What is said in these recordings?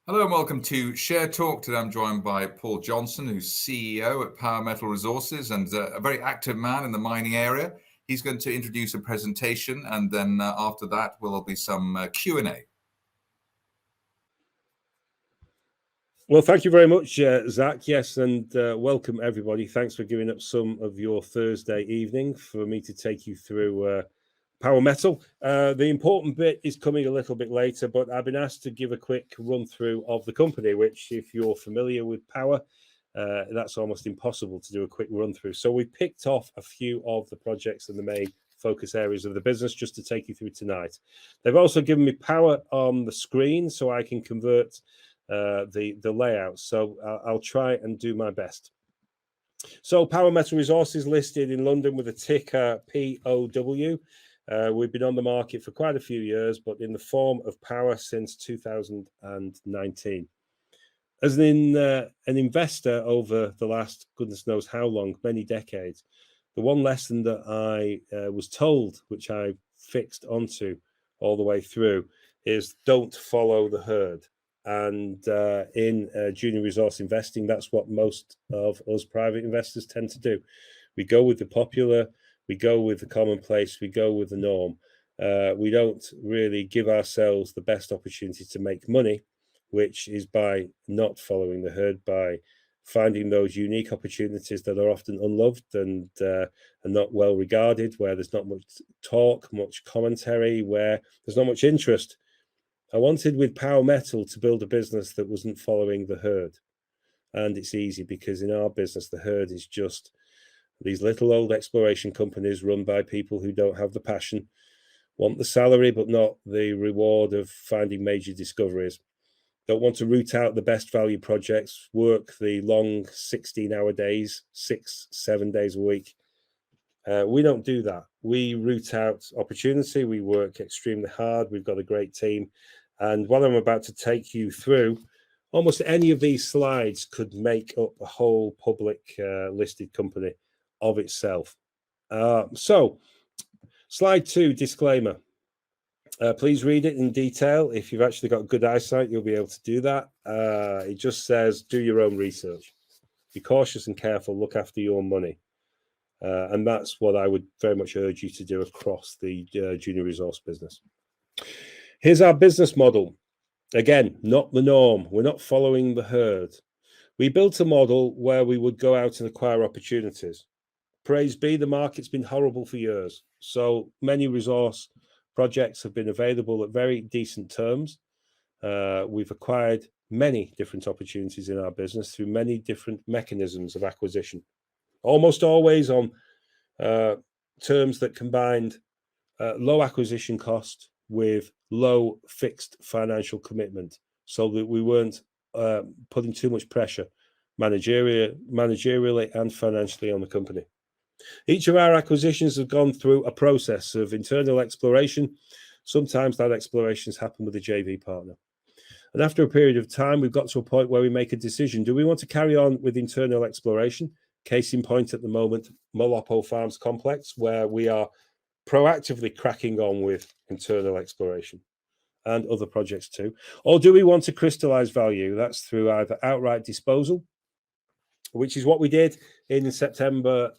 Hello and welcome to Share Talk. Today I'm joined by Paul Johnson, who's CEO at Power Metal Resources and a very active man in the mining area. He's going to introduce a presentation, and then after that will be some Q&A. Well, thank you very much, Zach. Yes, and welcome everybody. Thanks for giving up some of your Thursday evening for me to take you through Power Metal. The important bit is coming a little bit later, but I've been asked to give a quick run through of the company, which if you're familiar with Power, that's almost impossible to do a quick run through. So we picked off a few of the projects and the main focus areas of the business just to take you through tonight. They've also given me Power on the screen so I can convert the layout. So I'll try and do my best. So Power Metal Resources listed in London with a ticker POW. We've been on the market for quite a few years, but in the form of Power since 2019. As an investor over the last goodness knows how long, many decades, the one lesson that I was told, which I fixed onto all the way through, is don't follow the herd. And in junior resource investing, that's what most of us private investors tend to do. We go with the popular, we go with the commonplace, we go with the norm. We don't really give ourselves the best opportunity to make money, which is by not following the herd, by finding those unique opportunities that are often unloved and not well regarded, where there's not much talk, much commentary, where there's not much interest. I wanted with Power Metal to build a business that wasn't following the herd. And it's easy because in our business, the herd is just these little old exploration companies run by people who don't have the passion, want the salary, but not the reward of finding major discoveries, don't want to root out the best value projects, work the long 16-hour days, 6-7 days a week. We don't do that. We root out opportunity. We work extremely hard. We've got a great team. And what I'm about to take you through, almost any of these slides could make up a whole public listed company of itself. So, slide 2, disclaimer. Please read it in detail. If you've actually got good eyesight, you'll be able to do that. It just says, do your own research. Be cautious and careful. Look after your money. And that's what I would very much urge you to do across the junior resource business. Here's our business model. Again, not the norm. We're not following the herd. We built a model where we would go out and acquire opportunities. Praise be, the market's been horrible for years. So many resource projects have been available at very decent terms. We've acquired many different opportunities in our business through many different mechanisms of acquisition. Almost always on terms that combined low acquisition cost with low fixed financial commitment, so that we weren't putting too much pressure managerially and financially on the company. Each of our acquisitions have gone through a process of internal exploration. Sometimes that exploration has happened with a JV partner. And after a period of time, we've got to a point where we make a decision. Do we want to carry on with internal exploration? Case in point at the moment, Molopo Farms Complex, where we are proactively cracking on with internal exploration and other projects too. Or do we want to crystallize value? That's through either outright disposal, which is what we did in September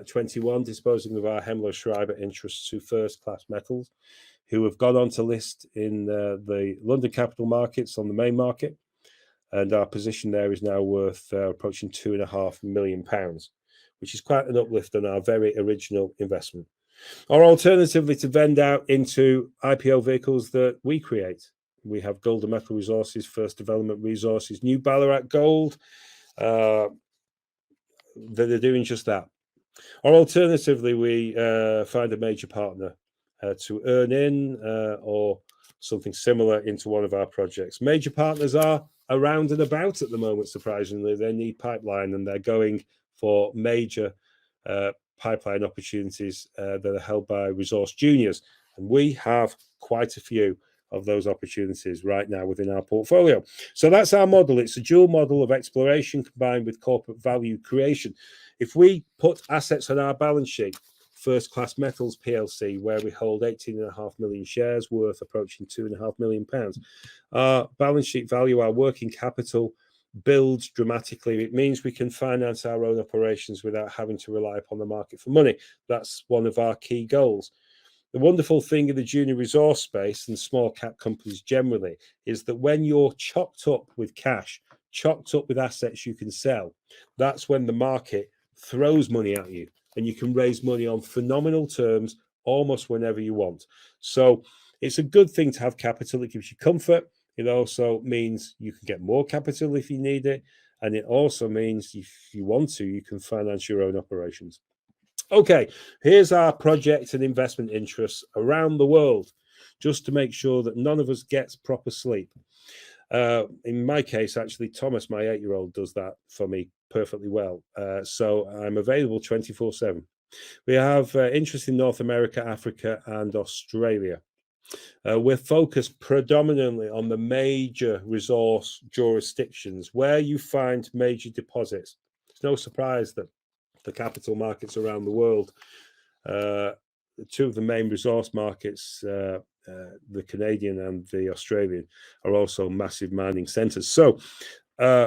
21, disposing of our Hemlo Schreiber interests to First Class Metals, who have gone on to list in the London capital markets on the main market. And our position there is now worth approaching £2.5 million, which is quite an uplift on our very original investment. Or alternatively, to vend out into IPO vehicles that we create. We have Gold and Metal Resources, First Development Resources, New Ballarat Gold, that are doing just that. Or alternatively, we find a major partner to earn in or something similar into one of our projects. Major partners are around and about at the moment, surprisingly. They need pipeline and they're going for major pipeline opportunities that are held by resource juniors. And we have quite a few of those opportunities right now within our portfolio. So that's our model. It's a dual model of exploration combined with corporate value creation. If we put assets on our balance sheet, First Class Metals PLC, where we hold 18.5 million shares worth approaching £2.5 million. Our balance sheet value, our working capital builds dramatically. It means we can finance our own operations without having to rely upon the market for money. That's one of our key goals. The wonderful thing in the junior resource space and small cap companies generally is that when you're chocked up with cash, chocked up with assets you can sell, that's when the market throws money at you and you can raise money on phenomenal terms almost whenever you want. So it's a good thing to have capital. It gives you comfort. It also means you can get more capital if you need it. And it also means if you want to, you can finance your own operations. Okay, here's our project and investment interests around the world, just to make sure that none of us gets proper sleep. In my case, actually, Thomas, my 8-year-old, does that for me perfectly well. So I'm available 24/7. We have interest in North America, Africa, and Australia. We're focused predominantly on the major resource jurisdictions where you find major deposits. It's no surprise that the capital markets around the world, two of the main resource markets, the Canadian and the Australian, are also massive mining centres. So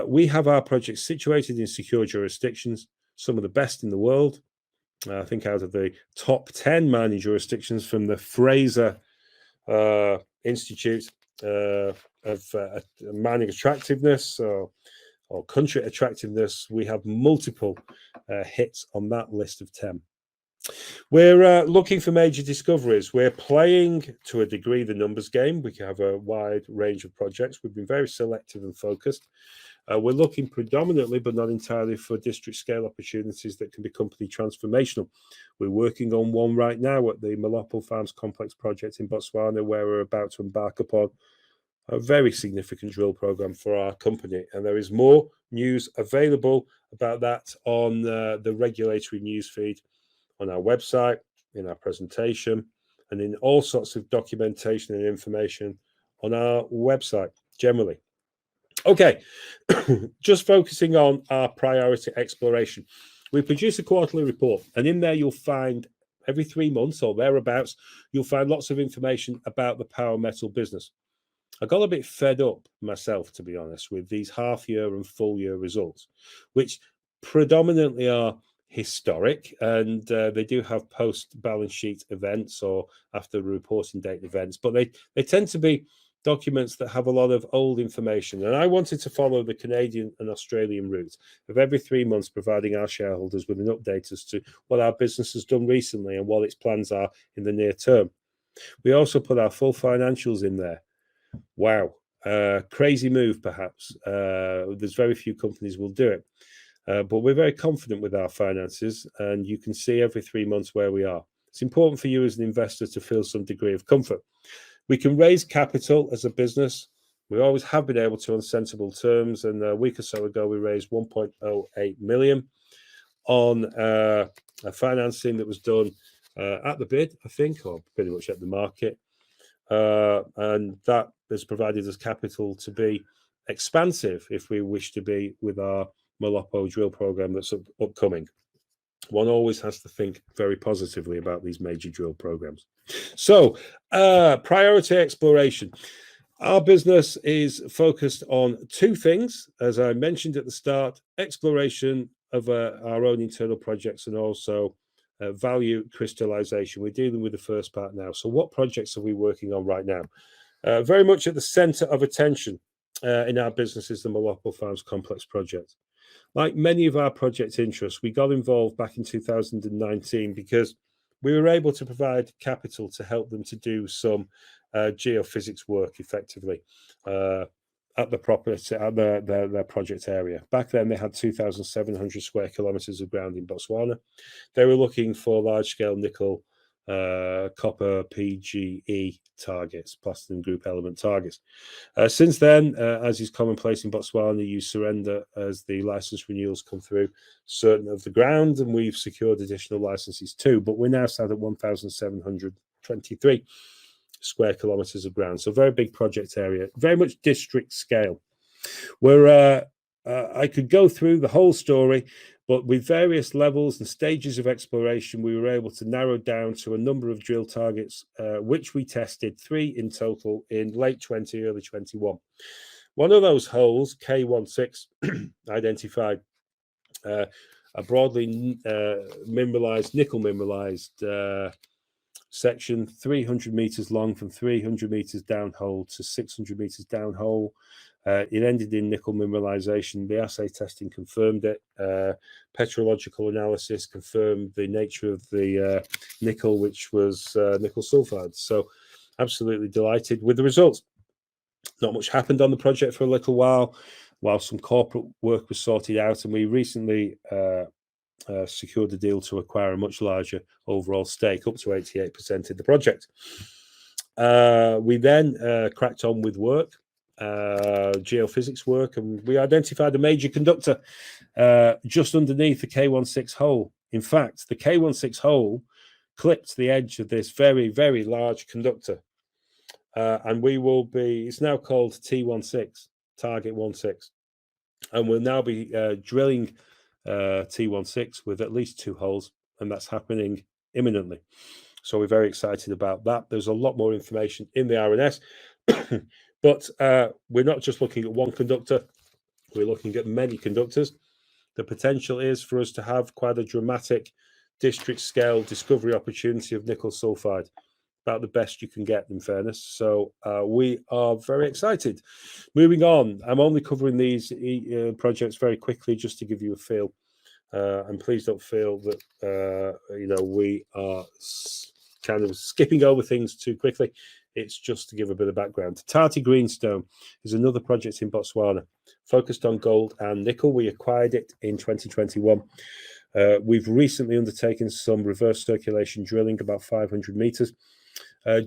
we have our projects situated in secure jurisdictions, some of the best in the world. I think out of the top 10 mining jurisdictions from the Fraser Institute of Mining Attractiveness or country attractiveness, we have multiple hits on that list of 10. We're looking for major discoveries. We're playing to a degree the numbers game. We have a wide range of projects. We've been very selective and focused. We're looking predominantly, but not entirely, for district scale opportunities that can be company transformational. We're working on one right now at the Molopo Farms Complex project in Botswana, where we're about to embark upon a very significant drill program for our company. And there is more news available about that on the regulatory news feed on our website, in our presentation, and in all sorts of documentation and information on our website generally. Okay, just focusing on our priority exploration. We produce a quarterly report, and in there you'll find every 3 months or thereabouts, you'll find lots of information about the power metal business. I got a bit fed up myself, to be honest, with these half-year and full-year results, which predominantly are historic, and they do have post-balance sheet events or after reporting date events, but they tend to be documents that have a lot of old information. And I wanted to follow the Canadian and Australian route of every 3 months providing our shareholders with an update as to what our business has done recently and what its plans are in the near term. We also put our full financials in there. Wow, crazy move perhaps. There's very few companies will do it. But we're very confident with our finances, and you can see every 3 months where we are. It's important for you as an investor to feel some degree of comfort. We can raise capital as a business. We always have been able to on sensible terms, and a week or so ago we raised 1.08 million on a financing that was done at the bid, I think, or pretty much at the market. And that has provided us capital to be expansive if we wish to be with our Molopo drill program that's upcoming. One always has to think very positively about these major drill programs. So, priority exploration. Our business is focused on 2 things, as I mentioned at the start: exploration of our own internal projects and also value crystallization. We're dealing with the first part now. So what projects are we working on right now? Very much at the center of attention in our business is the Molopo Farms Complex project. Like many of our project interests, we got involved back in 2019 because we were able to provide capital to help them to do some geophysics work effectively at the property, at their project area. Back then, they had 2,700 square kilometers of ground in Botswana. They were looking for large-scale nickel, copper, PGE targets, platinum group element targets. Since then, as is commonplace in Botswana, you surrender as the license renewals come through certain of the ground, and we've secured additional licenses too. But we're now sat at 1,723 square kilometers of ground. So very big project area, very much district scale. Where I could go through the whole story, But with various levels and stages of exploration, we were able to narrow down to a number of drill targets, which we tested, 3 in total in late 20, early 21. One of those holes, K16, identified a broadly mineralized, nickel mineralized section, 300 meters long from 300 meters downhole to 600 meters downhole. It ended in nickel mineralization. The assay testing confirmed it. Petrological analysis confirmed the nature of the nickel, which was nickel sulfide. So absolutely delighted with the results. Not much happened on the project for a little while some corporate work was sorted out, and we recently secured a deal to acquire a much larger overall stake, up to 88% in the project. We then cracked on with work, geophysics work, and we identified a major conductor just underneath the K16 hole. In fact, the K16 hole clipped the edge of this very, very large conductor. And we will be, it's now called T16, Target 16. And we'll now be drilling T16 with at least 2 holes, and that's happening imminently. So we're very excited about that. There's a lot more information in the RNS, but we're not just looking at one conductor, we're looking at many conductors. The potential is for us to have quite a dramatic district scale discovery opportunity of nickel sulfide, about the best you can get, in fairness. So we are very excited. Moving on, I'm only covering these projects very quickly just to give you a feel. And please don't feel that we are kind of skipping over things too quickly. It's just to give a bit of background. Tarti Greenstone is another project in Botswana, focused on gold and nickel. We acquired it in 2021. We've recently undertaken some reverse circulation drilling, about 500 meters.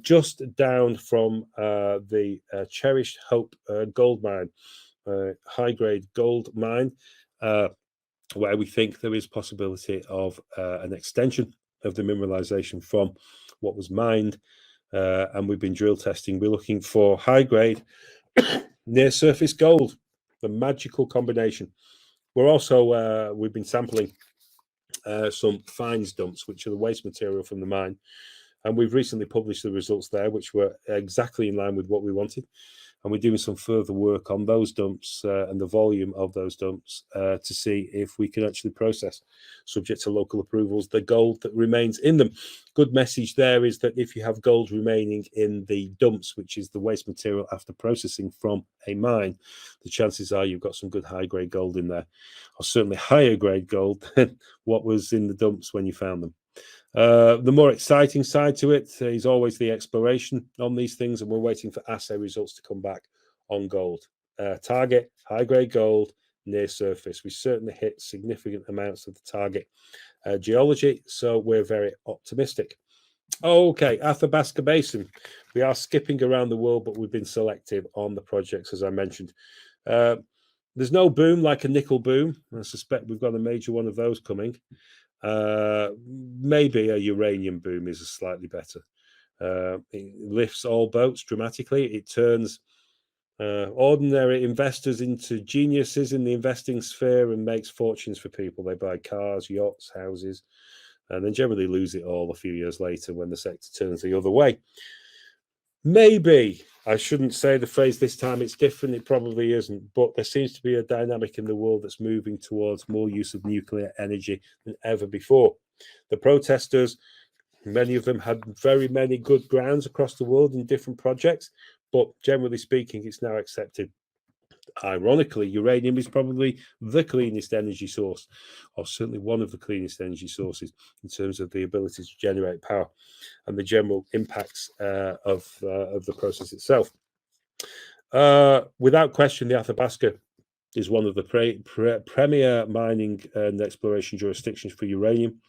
Just down from the Cherished Hope gold mine, high-grade gold mine, where we think there is possibility of an extension of the mineralization from what was mined, and we've been drill testing. We're looking for high-grade near-surface gold, the magical combination. We're also, we've been sampling some fines dumps, which are the waste material from the mine. And we've recently published the results there, which were exactly in line with what we wanted. And we're doing some further work on those dumps and the volume of those dumps to see if we can actually process, subject to local approvals, the gold that remains in them. Good message there is that if you have gold remaining in the dumps, which is the waste material after processing from a mine, the chances are you've got some good high-grade gold in there, or certainly higher-grade gold than what was in the dumps when you found them. The more exciting side to it is always the exploration on these things, and we're waiting for assay results to come back on gold. Target, high-grade gold, near surface. We certainly hit significant amounts of the target geology, so we're very optimistic. Okay, Athabasca Basin. We are skipping around the world, but we've been selective on the projects, as I mentioned. There's no boom like a nickel boom. I suspect we've got a major one of those coming. Maybe a uranium boom is slightly better. It lifts all boats dramatically. It turns ordinary investors into geniuses in the investing sphere and makes fortunes for people. They buy cars, yachts, houses, and then generally lose it all a few years later when the sector turns the other way. Maybe I shouldn't say the phrase this time it's different. It probably isn't, but there seems to be a dynamic in the world that's moving towards more use of nuclear energy than ever before. The protesters, many of them had very many good grounds across the world in different projects, but generally speaking, it's now accepted. Ironically, uranium is probably the cleanest energy source, or certainly one of the cleanest energy sources in terms of the ability to generate power and the general impacts of the process itself. Without question, the Athabasca is one of the premier mining and exploration jurisdictions for uranium.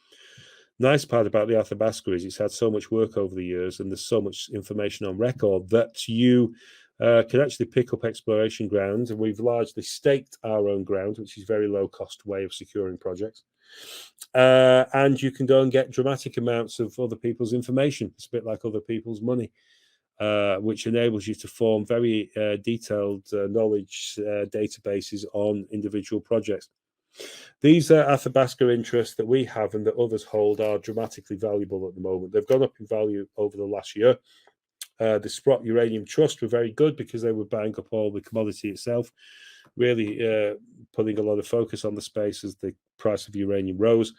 Nice part about the Athabasca is it's had so much work over the years, and there's so much information on record that you can actually pick up exploration ground, and we've largely staked our own ground, which is a very low cost way of securing projects. And you can go and get dramatic amounts of other people's information. It's a bit like other people's money, which enables you to form very detailed knowledge databases on individual projects. These Athabasca interests that we have and that others hold are dramatically valuable at the moment. They've gone up in value over the last year. The Sprott Uranium Trust were very good because they were buying up all the commodity itself, really putting a lot of focus on the space as the price of uranium rose.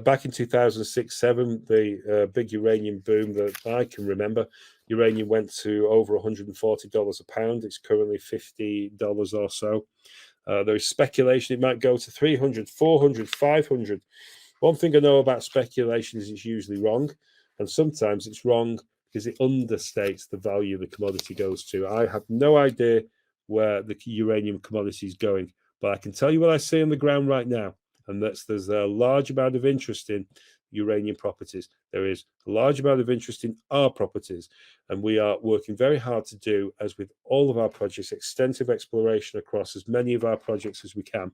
Back in 2006-07, the big uranium boom that I can remember, uranium went to over $140 a pound. It's currently $50 or so. There is speculation it might go to 300, 400, 500. One thing I know about speculation is it's usually wrong, and sometimes it's wrong because it understates the value the commodity goes to. I have no idea where the uranium commodity is going, but I can tell you what I see on the ground right now, and there's a large amount of interest in uranium properties. There is a large amount of interest in our properties, and we are working very hard to do, as with all of our projects, extensive exploration across as many of our projects as we can,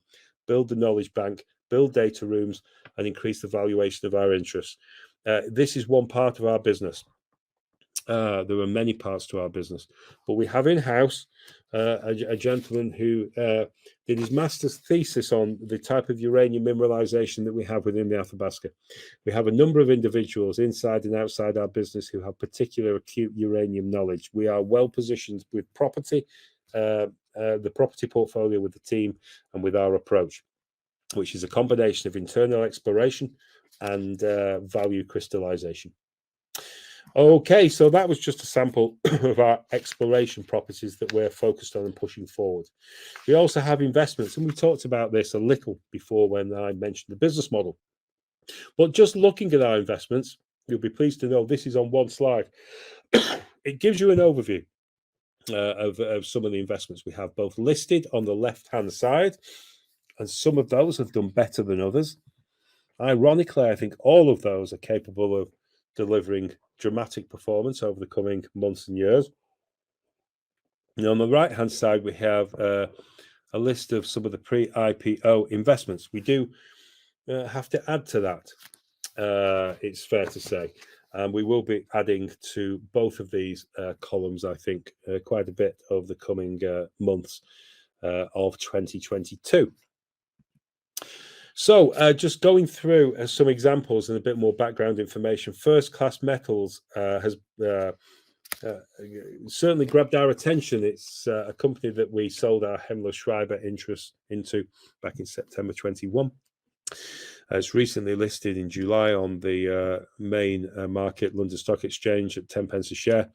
build the knowledge bank, build data rooms, and increase the valuation of our interests. This is one part of our business. There are many parts to our business, but we have in-house a gentleman who did his master's thesis on the type of uranium mineralization that we have within the Athabasca. We have a number of individuals inside and outside our business who have particular acute uranium knowledge. We are well positioned with property, the property portfolio with the team and with our approach, which is a combination of internal exploration and value crystallization. Okay, so that was just a sample of our exploration properties that we're focused on and pushing forward. We also have investments, and we talked about this a little before when I mentioned the business model. But just looking at our investments, you'll be pleased to know this is on one slide. It gives you an overview of some of the investments we have, both listed on the left-hand side, and some of those have done better than others. Ironically, I think all of those are capable of delivering dramatic performance over the coming months and years. And on the right-hand side, we have a list of some of the pre-IPO investments. We do have to add to that, it's fair to say. And we will be adding to both of these columns, I think, quite a bit over the coming months of 2022. So just going through some examples and a bit more background information. First Class Metals has certainly grabbed our attention. It's a company that we sold our Hemlo-Schreiber interest into back in September 21. It's recently listed in July on the main market, London Stock Exchange, at 10 pence a share.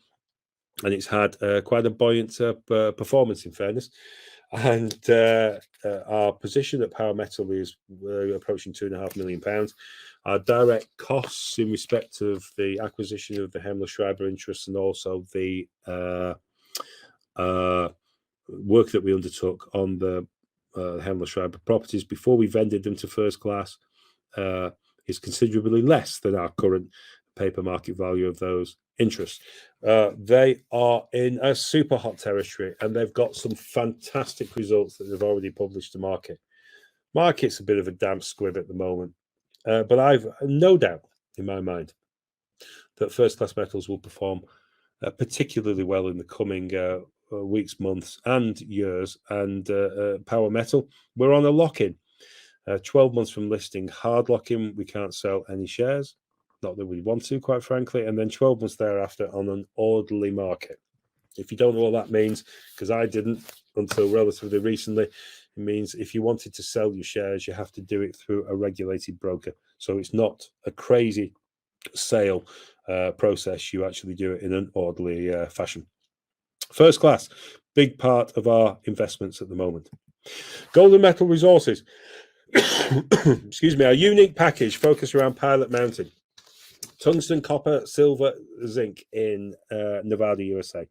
And it's had quite a buoyant performance, in fairness. And our position at Power Metal is approaching £2.5 million. Our direct costs in respect of the acquisition of the Hemlo-Schreiber interests and also the work that we undertook on the Hemlo-Schreiber properties before we vended them to First Class is considerably less than our current paper market value of those interests. They are in a super hot territory, and they've got some fantastic results that they've already published to market. Market's a bit of a damp squib at the moment, but I've no doubt in my mind that First Class Metals will perform particularly well in the coming weeks, months, and years. And Power Metal, we're on a lock-in. 12 months from listing, hard lock-in. We can't sell any shares. Not that we want to, quite frankly, and then 12 months thereafter on an orderly market. If you don't know what that means, because I didn't until relatively recently, it means if you wanted to sell your shares, you have to do it through a regulated broker. So it's not a crazy sale process. You actually do it in an orderly fashion. First Class, big part of our investments at the moment. Golden Metal Resources, excuse me, a unique package focused around Pilot Mountain. Tungsten, copper, silver, zinc in Nevada, USA.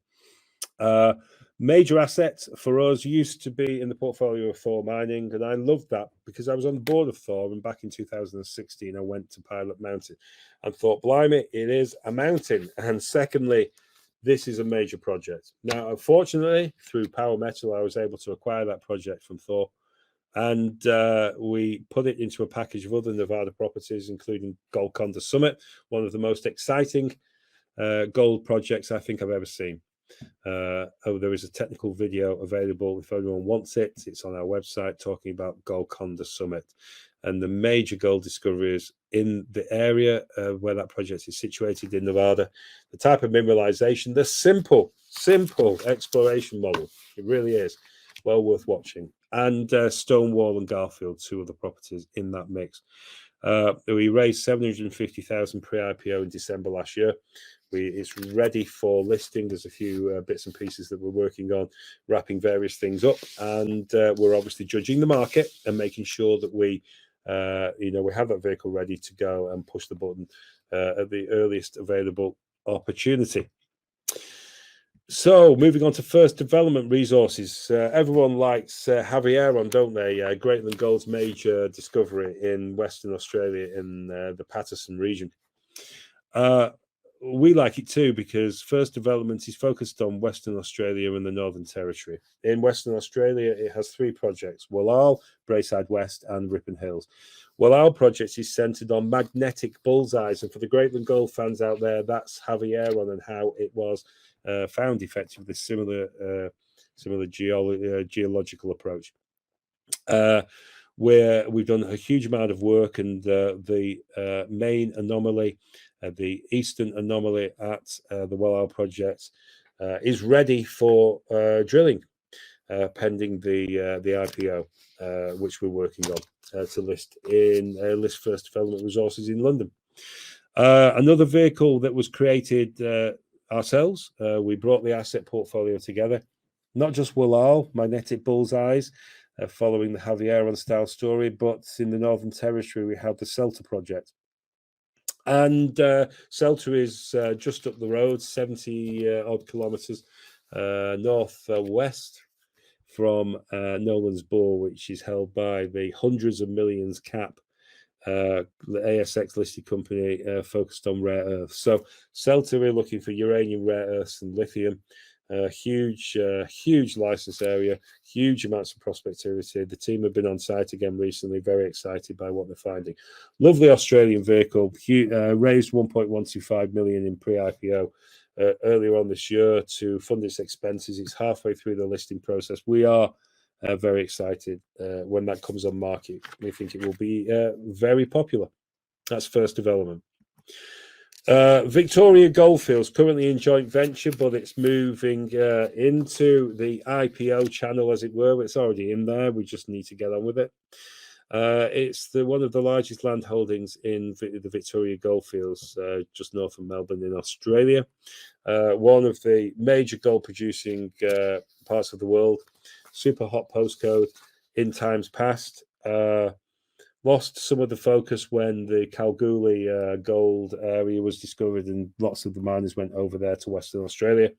Major asset for us used to be in the portfolio of Thor Mining, and I loved that because I was on the board of Thor, and back in 2016 I went to Pilot Mountain and thought, blimey, it is a mountain. And secondly, this is a major project. Now, unfortunately, through Power Metal, I was able to acquire that project from Thor. And we put it into a package of other Nevada properties, including Golconda Summit, one of the most exciting gold projects I think I've ever seen. There is a technical video available if anyone wants it. It's on our website talking about Golconda Summit and the major gold discoveries in the area where that project is situated in Nevada, the type of mineralization, the simple exploration model. It really is well worth watching. And Stonewall and Garfield, two of the properties in that mix. We raised 750,000 pre-IPO in December last year. It's ready for listing. There's a few bits and pieces that we're working on, wrapping various things up, and we're obviously judging the market and making sure that we have that vehicle ready to go and push the button at the earliest available opportunity. So, moving on to First Development Resources. Everyone likes Havieron, don't they? Greatland Gold's major discovery in Western Australia in the Patterson region. We like it too because First Development is focused on Western Australia and the Northern Territory. In Western Australia, it has three projects: Wallal, Braeside West, and Ripon Hills. Wallal project is centered on magnetic bullseyes, and for the Greatland Gold fans out there, that's Havieron and how it was found effectively similar geological approach. Where we've done a huge amount of work, and the main anomaly, the eastern anomaly at the Wallal project, is ready for drilling, pending the IPO, which we're working on to list First Development Resources in London. Another vehicle that was created ourselves, we brought the asset portfolio together, not just Wallal, magnetic bullseyes, following the Havieron style story, but in the Northern Territory, we have the Celta project. And Celta is just up the road, 70 odd kilometers northwest from Nolan's Bore, which is held by the hundreds of millions cap the ASX listed company focused on rare earths. So Celta, we're looking for uranium, rare earths, and lithium. Huge license area, huge amounts of prospectivity. The team have been on site again recently, very excited by what they're finding. Lovely Australian vehicle, raised 1.125 million in pre-IPO earlier on this year to fund its expenses. It's halfway through the listing process. We are very excited when that comes on market. We think it will be very popular. That's First Development. Victoria Goldfields, currently in joint venture, but it's moving into the IPO channel, as it were. It's already in there. We just need to get on with it. It's one of the largest land holdings in the Victoria Goldfields, just north of Melbourne in Australia. One of the major gold producing parts of the world. Super hot postcode in times past. Lost some of the focus when the Kalgoorlie gold area was discovered, and lots of the miners went over there to Western Australia.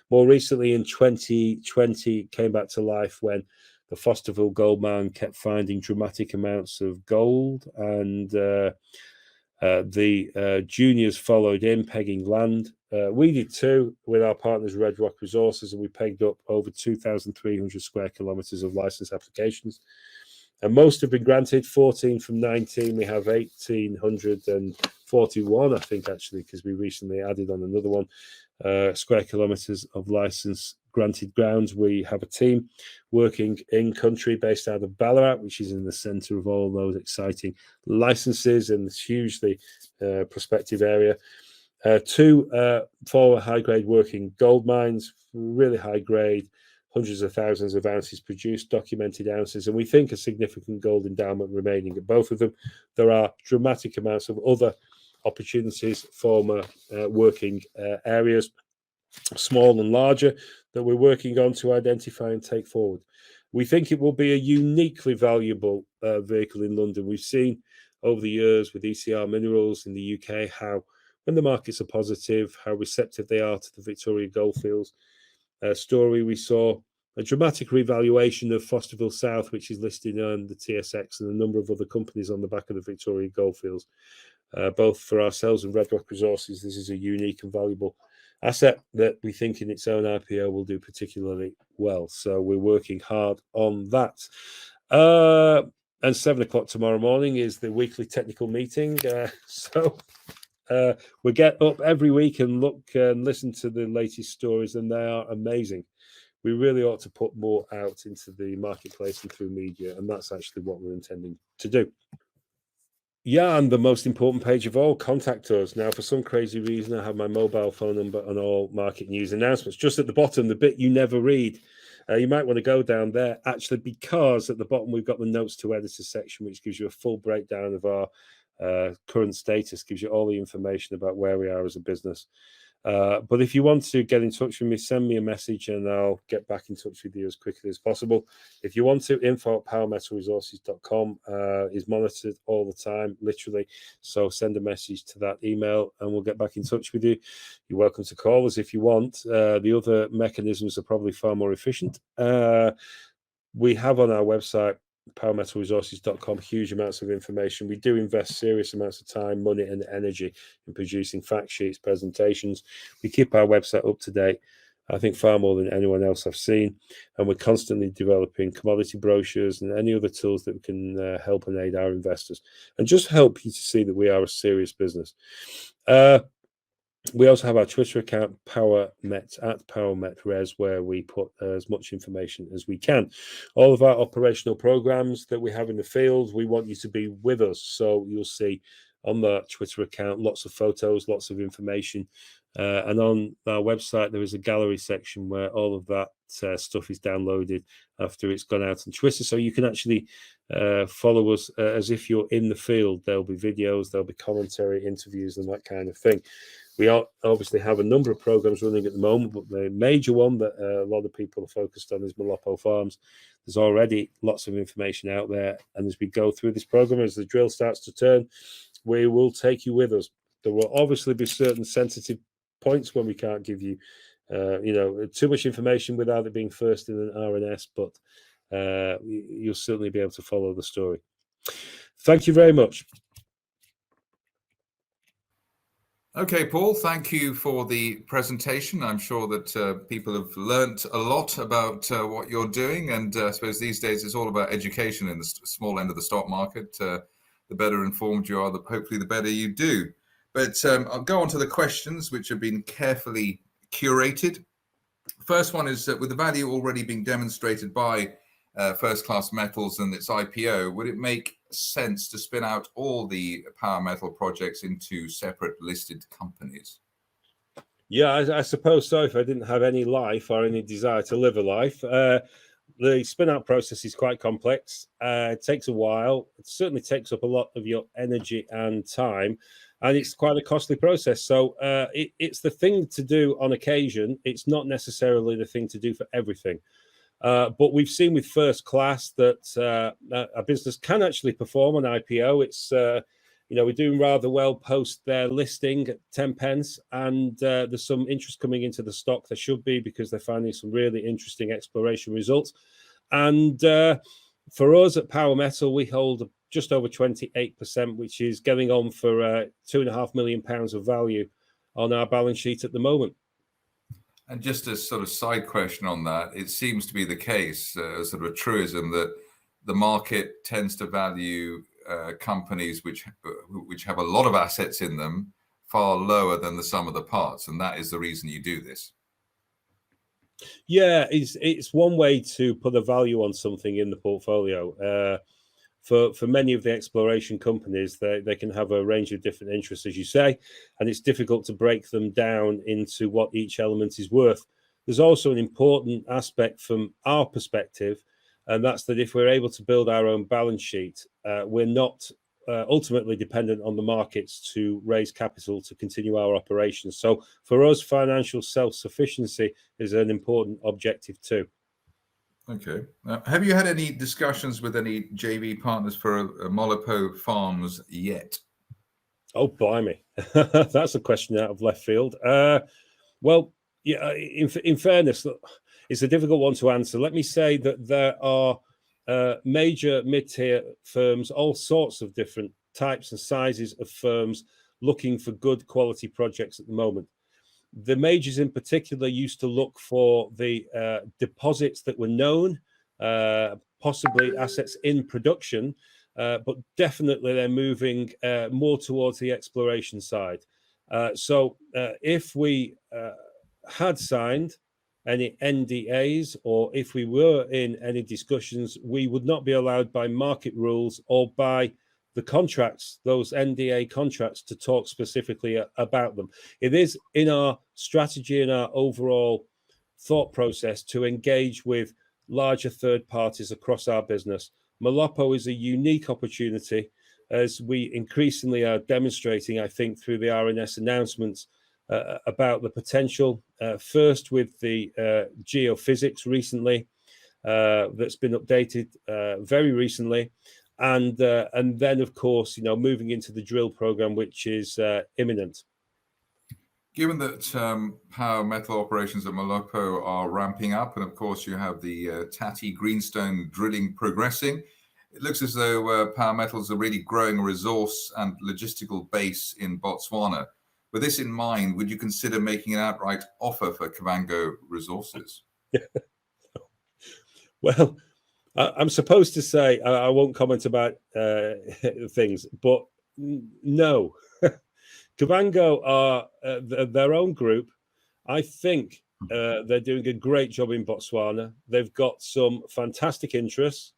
More recently, in 2020, came back to life when the Fosterville gold mine kept finding dramatic amounts of gold, and the juniors followed in, pegging land. We did too with our partners Red Rock Resources, and we pegged up over 2,300 square kilometres of license applications. And most have been granted, 14 from 19. We have 1,841, I think, actually, because we recently added on another one, square kilometres of license granted grounds. We have a team working in country based out of Ballarat, which is in the centre of all those exciting licenses and this hugely prospective area. Two former high-grade working gold mines, really high-grade, hundreds of thousands of ounces produced, documented ounces, and we think a significant gold endowment remaining at both of them. There are dramatic amounts of other opportunities, former working areas, small and larger, that we're working on to identify and take forward. We think it will be a uniquely valuable vehicle in London. We've seen over the years with ECR Minerals in the UK how, when the markets are positive, how receptive they are to the Victoria Goldfields story. We saw a dramatic revaluation of Fosterville South, which is listed on the TSX, and a number of other companies on the back of the Victoria Goldfields. Both for ourselves and Red Rock Resources, this is a unique and valuable asset that we think in its own IPO will do particularly well. So we're working hard on that. And 7 o'clock tomorrow morning is the weekly technical meeting. So We get up every week and look and listen to the latest stories, and they are amazing. We really ought to put more out into the marketplace and through media, and that's actually what we're intending to do. Yeah, and the most important page of all, contact us. Now, for some crazy reason, I have my mobile phone number on all market news announcements. Just at the bottom, the bit you never read. You might want to go down there, actually, because at the bottom, we've got the notes to editors section, which gives you a full breakdown of our current status, gives you all the information about where we are as a business. But if you want to get in touch with me, send me a message and I'll get back in touch with you as quickly as possible. If you want to, info@powermetalresources.com is monitored all the time, literally. So send a message to that email and we'll get back in touch with you. You're welcome to call us if you want. The other mechanisms are probably far more efficient. We have on our website, powermetalresources.com, huge amounts of information. We do invest serious amounts of time, money, and energy in producing fact sheets, presentations. We keep our website up to date, I think, far more than anyone else I've seen. And we're constantly developing commodity brochures and any other tools that can help and aid our investors and just help you to see that we are a serious business. We also have our Twitter account, @PowerMetRes, where we put as much information as we can. All of our operational programs that we have in the field, we want you to be with us. So you'll see on the Twitter account lots of photos, lots of information. And on our website, there is a gallery section where all of that stuff is downloaded after it's gone out on Twitter. So you can actually follow us as if you're in the field. There'll be videos, there'll be commentary, interviews, and that kind of thing. We obviously have a number of programs running at the moment, but the major one that a lot of people are focused on is Molopo Farms. There's already lots of information out there. And as we go through this program, as the drill starts to turn, we will take you with us. There will obviously be certain sensitive points when we can't give you, too much information without it being first in an RNS, but you'll certainly be able to follow the story. Thank you very much. Okay, Paul, thank you for the presentation. I'm sure that people have learnt a lot about what you're doing. And I suppose these days it's all about education in the small end of the stock market. The better informed you are, hopefully the better you do. But I'll go on to the questions, which have been carefully curated. First one is that with the value already being demonstrated by First Class Metals and its IPO, would it make sense to spin out all the power metal projects into separate listed companies? Yeah, I suppose so. If I didn't have any life or any desire to live a life, the spin-out process is quite complex. It takes a while. It certainly takes up a lot of your energy and time, and it's quite a costly process. So it's the thing to do on occasion. It's not necessarily the thing to do for everything. But we've seen with First Class that a business can actually perform an IPO. It's we're doing rather well post their listing at 10 pence, and there's some interest coming into the stock. There should be, because they're finding some really interesting exploration results. And for us at Power Metal, we hold just over 28%, which is going on for £2.5 million of value on our balance sheet at the moment. And just a sort of side question on that, it seems to be the case, sort of a truism, that the market tends to value companies which have a lot of assets in them far lower than the sum of the parts, and that is the reason you do this. Yeah, it's one way to put a value on something in the portfolio. For many of the exploration companies, they can have a range of different interests, as you say, and it's difficult to break them down into what each element is worth. There's also an important aspect from our perspective, and that's that if we're able to build our own balance sheet, we're not ultimately dependent on the markets to raise capital to continue our operations. So for us, financial self-sufficiency is an important objective too. Okay. Have you had any discussions with any JV partners for Molopo Farms yet? Oh, blimey. That's a question out of left field. Well, yeah, in fairness, it's a difficult one to answer. Let me say that there are major mid-tier firms, all sorts of different types and sizes of firms looking for good quality projects at the moment. The majors in particular used to look for the deposits that were known, possibly assets in production, but definitely they're moving more towards the exploration side. So if we had signed any NDAs, or if we were in any discussions, we would not be allowed by market rules or by the contracts, those NDA contracts, to talk specifically about them. It is in our strategy and our overall thought process to engage with larger third parties across our business. Molopo is a unique opportunity, as we increasingly are demonstrating, I think, through the RNS announcements about the potential, first with the geophysics recently, that's been updated very recently, and then, of course, moving into the drill program, which is imminent. Given that power metal operations at Molopo are ramping up, and of course you have the Tarti Greenstone drilling progressing, it looks as though power metals are really growing a resource and logistical base in Botswana. With this in mind, would you consider making an outright offer for Kavango Resources? Well, I'm supposed to say I won't comment about things, but no. Kavango are their own group. I think they're doing a great job in Botswana. They've got some fantastic interests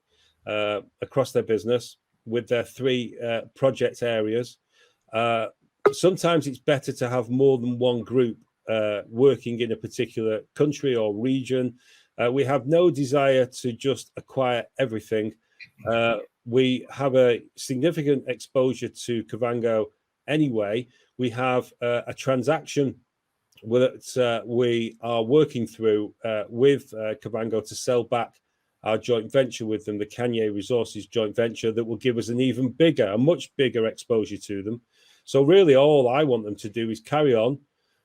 across their business with their 3 project areas. Sometimes it's better to have more than one group working in a particular country or region. We have no desire to just acquire everything. We have a significant exposure to Kavango anyway. We have a transaction that we are working through with Kavango to sell back our joint venture with them, the Kanye Resources joint venture, that will give us an even bigger, a much bigger exposure to them. So really all I want them to do is carry on,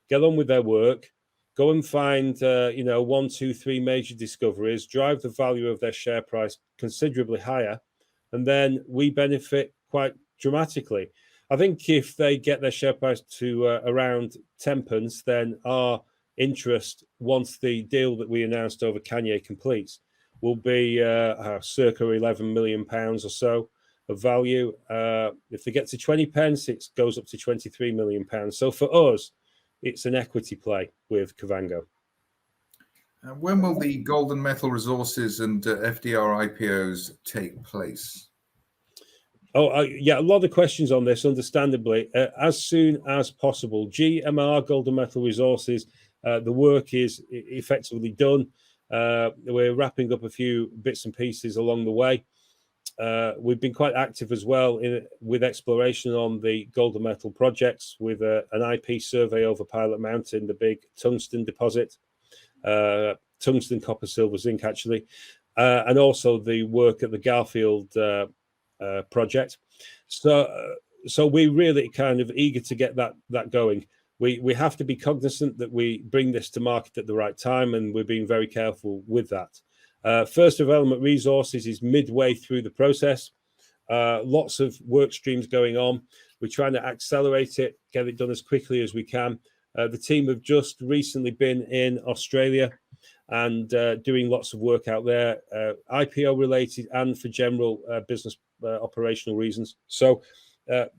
get on with their work, go and find 1, 2, 3 major discoveries, drive the value of their share price considerably higher, and then we benefit quite dramatically. I think if they get their share price to around 10p, then our interest, once the deal that we announced over Kanye completes, will be circa £11 million or so of value. If they get to 20p, it goes up to £23 million. So for us, it's an equity play with Kavango. When will the Golden Metal Resources and FDR IPOs take place? Yeah, a lot of questions on this, understandably. As soon as possible. GMR, Golden Metal Resources, the work is effectively done. We're wrapping up a few bits and pieces along the way. We've been quite active as well with exploration on the golden metal projects, with an IP survey over Pilot Mountain, the big tungsten deposit, tungsten, copper, silver, zinc, actually, and also the work at the Garfield project. So we're really kind of eager to get that going. We have to be cognizant that we bring this to market at the right time, and we're being very careful with that. First Development Resources is midway through the process. Lots of work streams going on. We're trying to accelerate it, get it done as quickly as we can. The team have just recently been in Australia and doing lots of work out there, IPO related and for general business operational reasons. So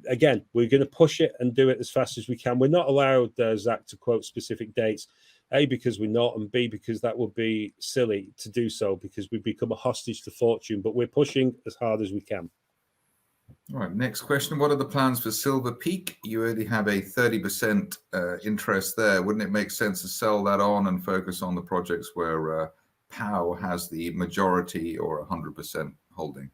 again, we're going to push it and do it as fast as we can. We're not allowed, Zach, to quote specific dates, A, because we're not, and B, because that would be silly to do so, because we've become a hostage to fortune, but we're pushing as hard as we can. All right, next question. What are the plans for Silver Peak? You already have a 30% interest there. Wouldn't it make sense to sell that on and focus on the projects where Pow has the majority or 100% holding?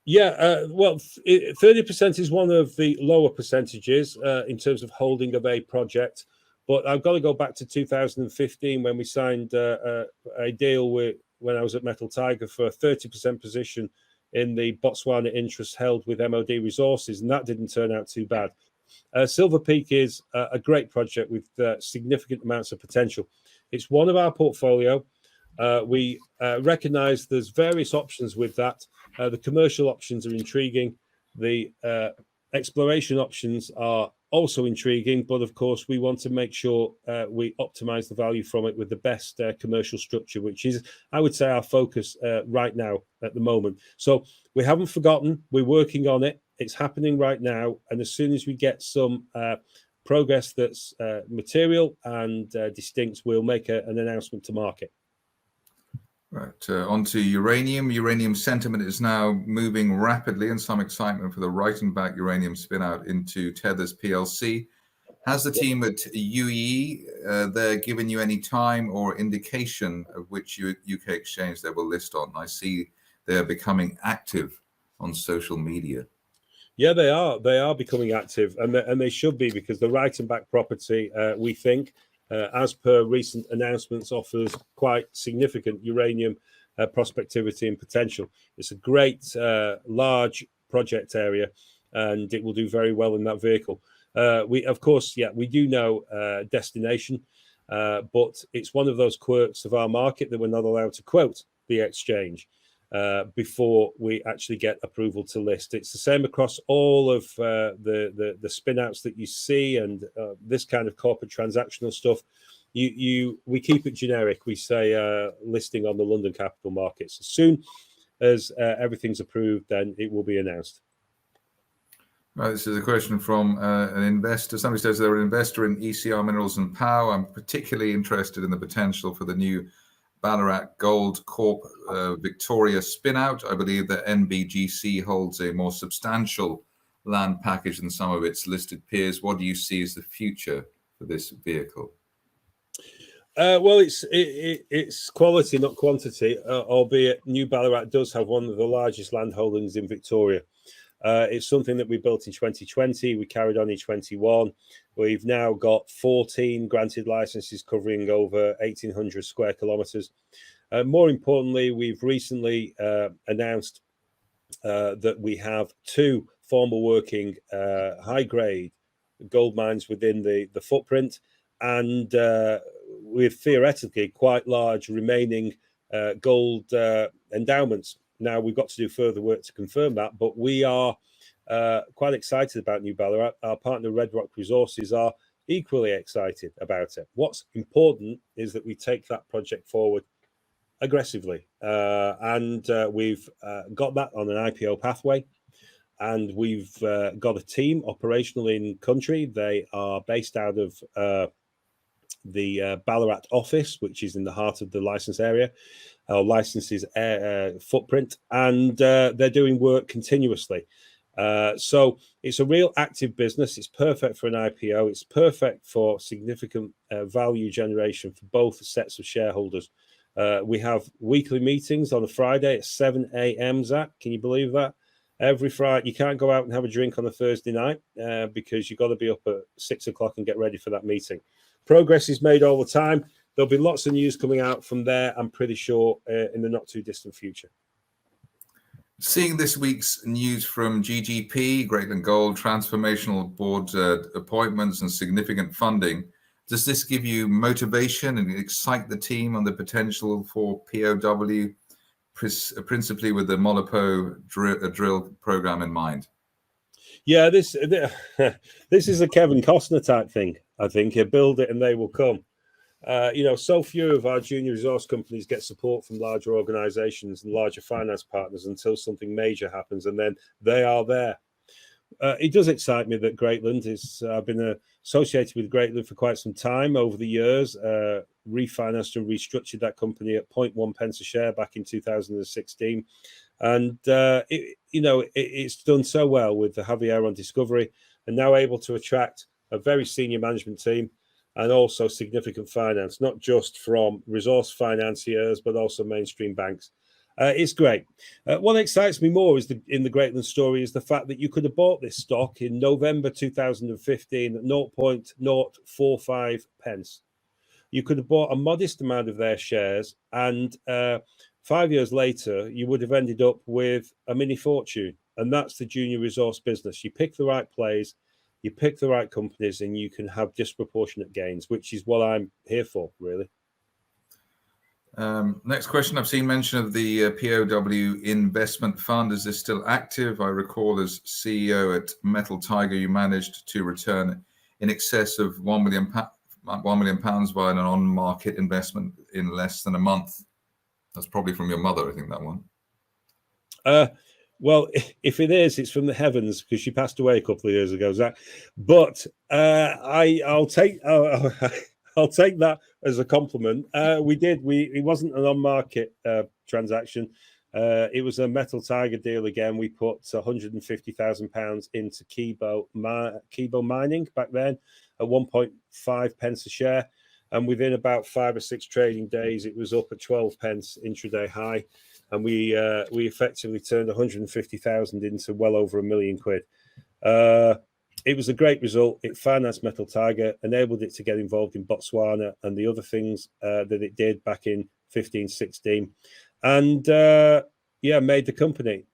Yeah, well, 30% is one of the lower percentages in terms of holding of a project. But I've got to go back to 2015 when we signed a deal when I was at Metal Tiger for a 30% position in the Botswana interest held with MOD Resources, and that didn't turn out too bad. Silver Peak is a great project with significant amounts of potential. It's one of our portfolio. We recognize there's various options with that. The commercial options are intriguing. The exploration options are also intriguing, but of course we want to make sure we optimize the value from it with the best commercial structure, which is, I would say, our focus right now at the moment. So we haven't forgotten. We're working on it. It's happening right now, and as soon as we get some progress that's material and distinct, we'll make an announcement to market. Right, on to uranium. Uranium sentiment is now moving rapidly, and some excitement for the Reichenbach uranium spinout into Tethers PLC. Has the team at UEE there given you any time or indication of which UK exchange they will list on? I see they are becoming active on social media. Yeah, they are. They are becoming active, and they should be, because the Reichenbach property, we think, as per recent announcements, offers quite significant uranium prospectivity and potential. It's a great large project area, and it will do very well in that vehicle. Of course, we do know destination, but it's one of those quirks of our market that we're not allowed to quote the exchange before we actually get approval to list. It's the same across all of the spinouts that you see, and this kind of corporate transactional stuff. We keep it generic. We say listing on the London capital markets. As soon as everything's approved, then it will be announced. Right, this is a question from an investor. Somebody says they're an investor in ECR Minerals and Pow. I'm particularly interested in the potential for the new Ballarat Gold Corp Victoria spinout. I believe that NBGC holds a more substantial land package than some of its listed peers. What do you see as the future for this vehicle? Well, it's quality, not quantity, albeit New Ballarat does have one of the largest land holdings in Victoria. It's something that we built in 2020. We carried on in 21. We've now got 14 granted licenses covering over 1,800 square kilometres. More importantly, we've recently announced that we have 2 formal working high-grade gold mines within the footprint, and with theoretically quite large remaining gold endowments. Now, we've got to do further work to confirm that, but we are quite excited about New Ballarat. Our partner, Red Rock Resources, are equally excited about it. What's important is that we take that project forward aggressively, and we've got that on an IPO pathway, and we've got a team operational in country. They are based out of the Ballarat office, which is in the heart of the license area, or licenses footprint, and they're doing work continuously. So it's a real active business. It's perfect for an IPO. It's perfect for significant value generation for both sets of shareholders. We have weekly meetings on a Friday at 7 a.m. Zach, can you believe that? Every Friday. You can't go out and have a drink on a Thursday night because you've got to be up at 6 o'clock and get ready for that meeting. Progress is made all the time. There'll be lots of news coming out from there, I'm pretty sure, in the not too distant future. Seeing this week's news from GGP, Greatland Gold, transformational board appointments and significant funding, does this give you motivation and excite the team on the potential for POW, principally with the Molopo drill program in mind? Yeah, this is a Kevin Costner type thing, I think. You build it and they will come. So few of our junior resource companies get support from larger organizations and larger finance partners until something major happens, and then they are there. It does excite me that Greatland is, I've been associated with Greatland for quite some time over the years, refinanced and restructured that company at 0.1 pence a share back in 2016. And, it's done so well with the Javier on discovery, and now able to attract a very senior management team and also significant finance, not just from resource financiers, but also mainstream banks. It's great. What excites me more in the Greatland story is the fact that you could have bought this stock in November 2015 at 0.045 pence. You could have bought a modest amount of their shares, and 5 years later, you would have ended up with a mini fortune. And that's the junior resource business. You pick the right plays, you pick the right companies, and you can have disproportionate gains, which is what I'm here for, really. Next question. I've seen mention of the POW investment fund. Is this still active? I recall as CEO at Metal Tiger, you managed to return in excess of £1 million via an on-market investment in less than a month. That's probably from your mother, I think, that one. Well, if it is, it's from the heavens because she passed away a couple of years ago, Zach. But I'll take I'll take that as a compliment. It wasn't an on-market transaction. It was a metal tiger deal again. We put £150,000 into Kibo Mining back then at 1.5 pence a share, and within about 5 or 6 trading days, it was up at 12 pence intraday high. And we effectively turned 150,000 into well over £1 million. It was a great result. It financed Metal Tiger, enabled it to get involved in Botswana and the other things that it did back in 15, 16, and made the company.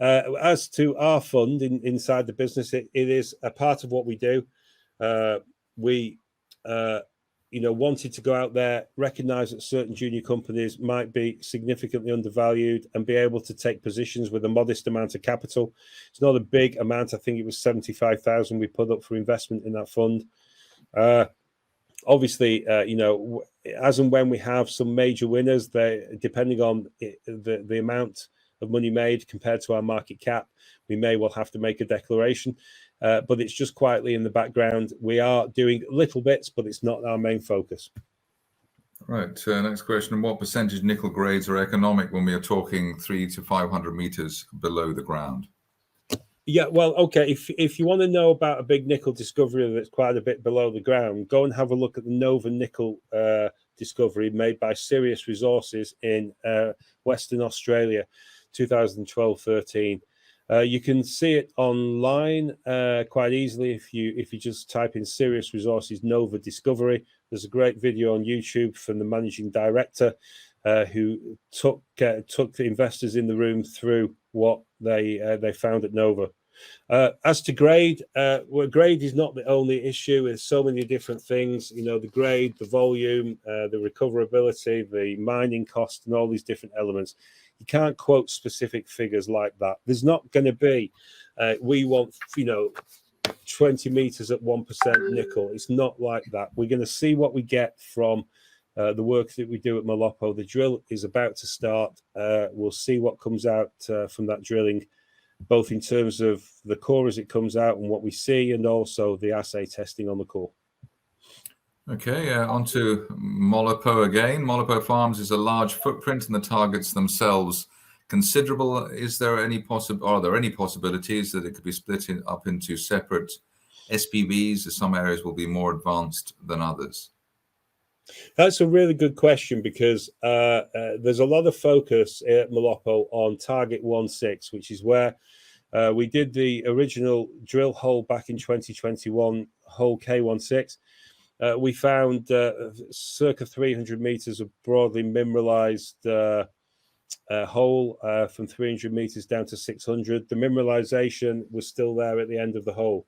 As to our fund inside the business, it is a part of what we do. We wanted to go out there, recognize that certain junior companies might be significantly undervalued and be able to take positions with a modest amount of capital. It's not a big amount. I think it was 75,000 we put up for investment in that fund. Obviously, as and when we have some major winners, depending on the amount of money made compared to our market cap, we may well have to make a declaration. But it's just quietly in the background. We are doing little bits, but it's not our main focus. Right. Next question. What percentage nickel grades are economic when we are talking 300 to 500 meters below the ground? Yeah, well, okay. If you want to know about a big nickel discovery that's quite a bit below the ground, go and have a look at the Nova nickel discovery made by Sirius Resources in Western Australia, 2012-13. You can see it online quite easily if you just type in Sirius Resources Nova Discovery. There's a great video on YouTube from the managing director who took the investors in the room through what they found at Nova. As to grade, grade is not the only issue. There's so many different things. The grade, the volume, the recoverability, the mining cost, and all these different elements. You can't quote specific figures like that. There's not going to be, we want, 20 meters at 1% nickel. It's not like that. We're going to see what we get from the work that we do at Molopo. The drill is about to start. We'll see what comes out from that drilling, both in terms of the core as it comes out and what we see, and also the assay testing on the core. Okay, on to Molopo again. Molopo Farms is a large footprint and the targets themselves considerable. Are there any possibilities that it could be split up into separate SPVs, as some areas will be more advanced than others? That's a really good question because there's a lot of focus at Molopo on target 1-6, which is where we did the original drill hole back in 2021, hole K16. We found circa 300 meters of broadly mineralized hole from 300 meters down to 600. The mineralization was still there at the end of the hole.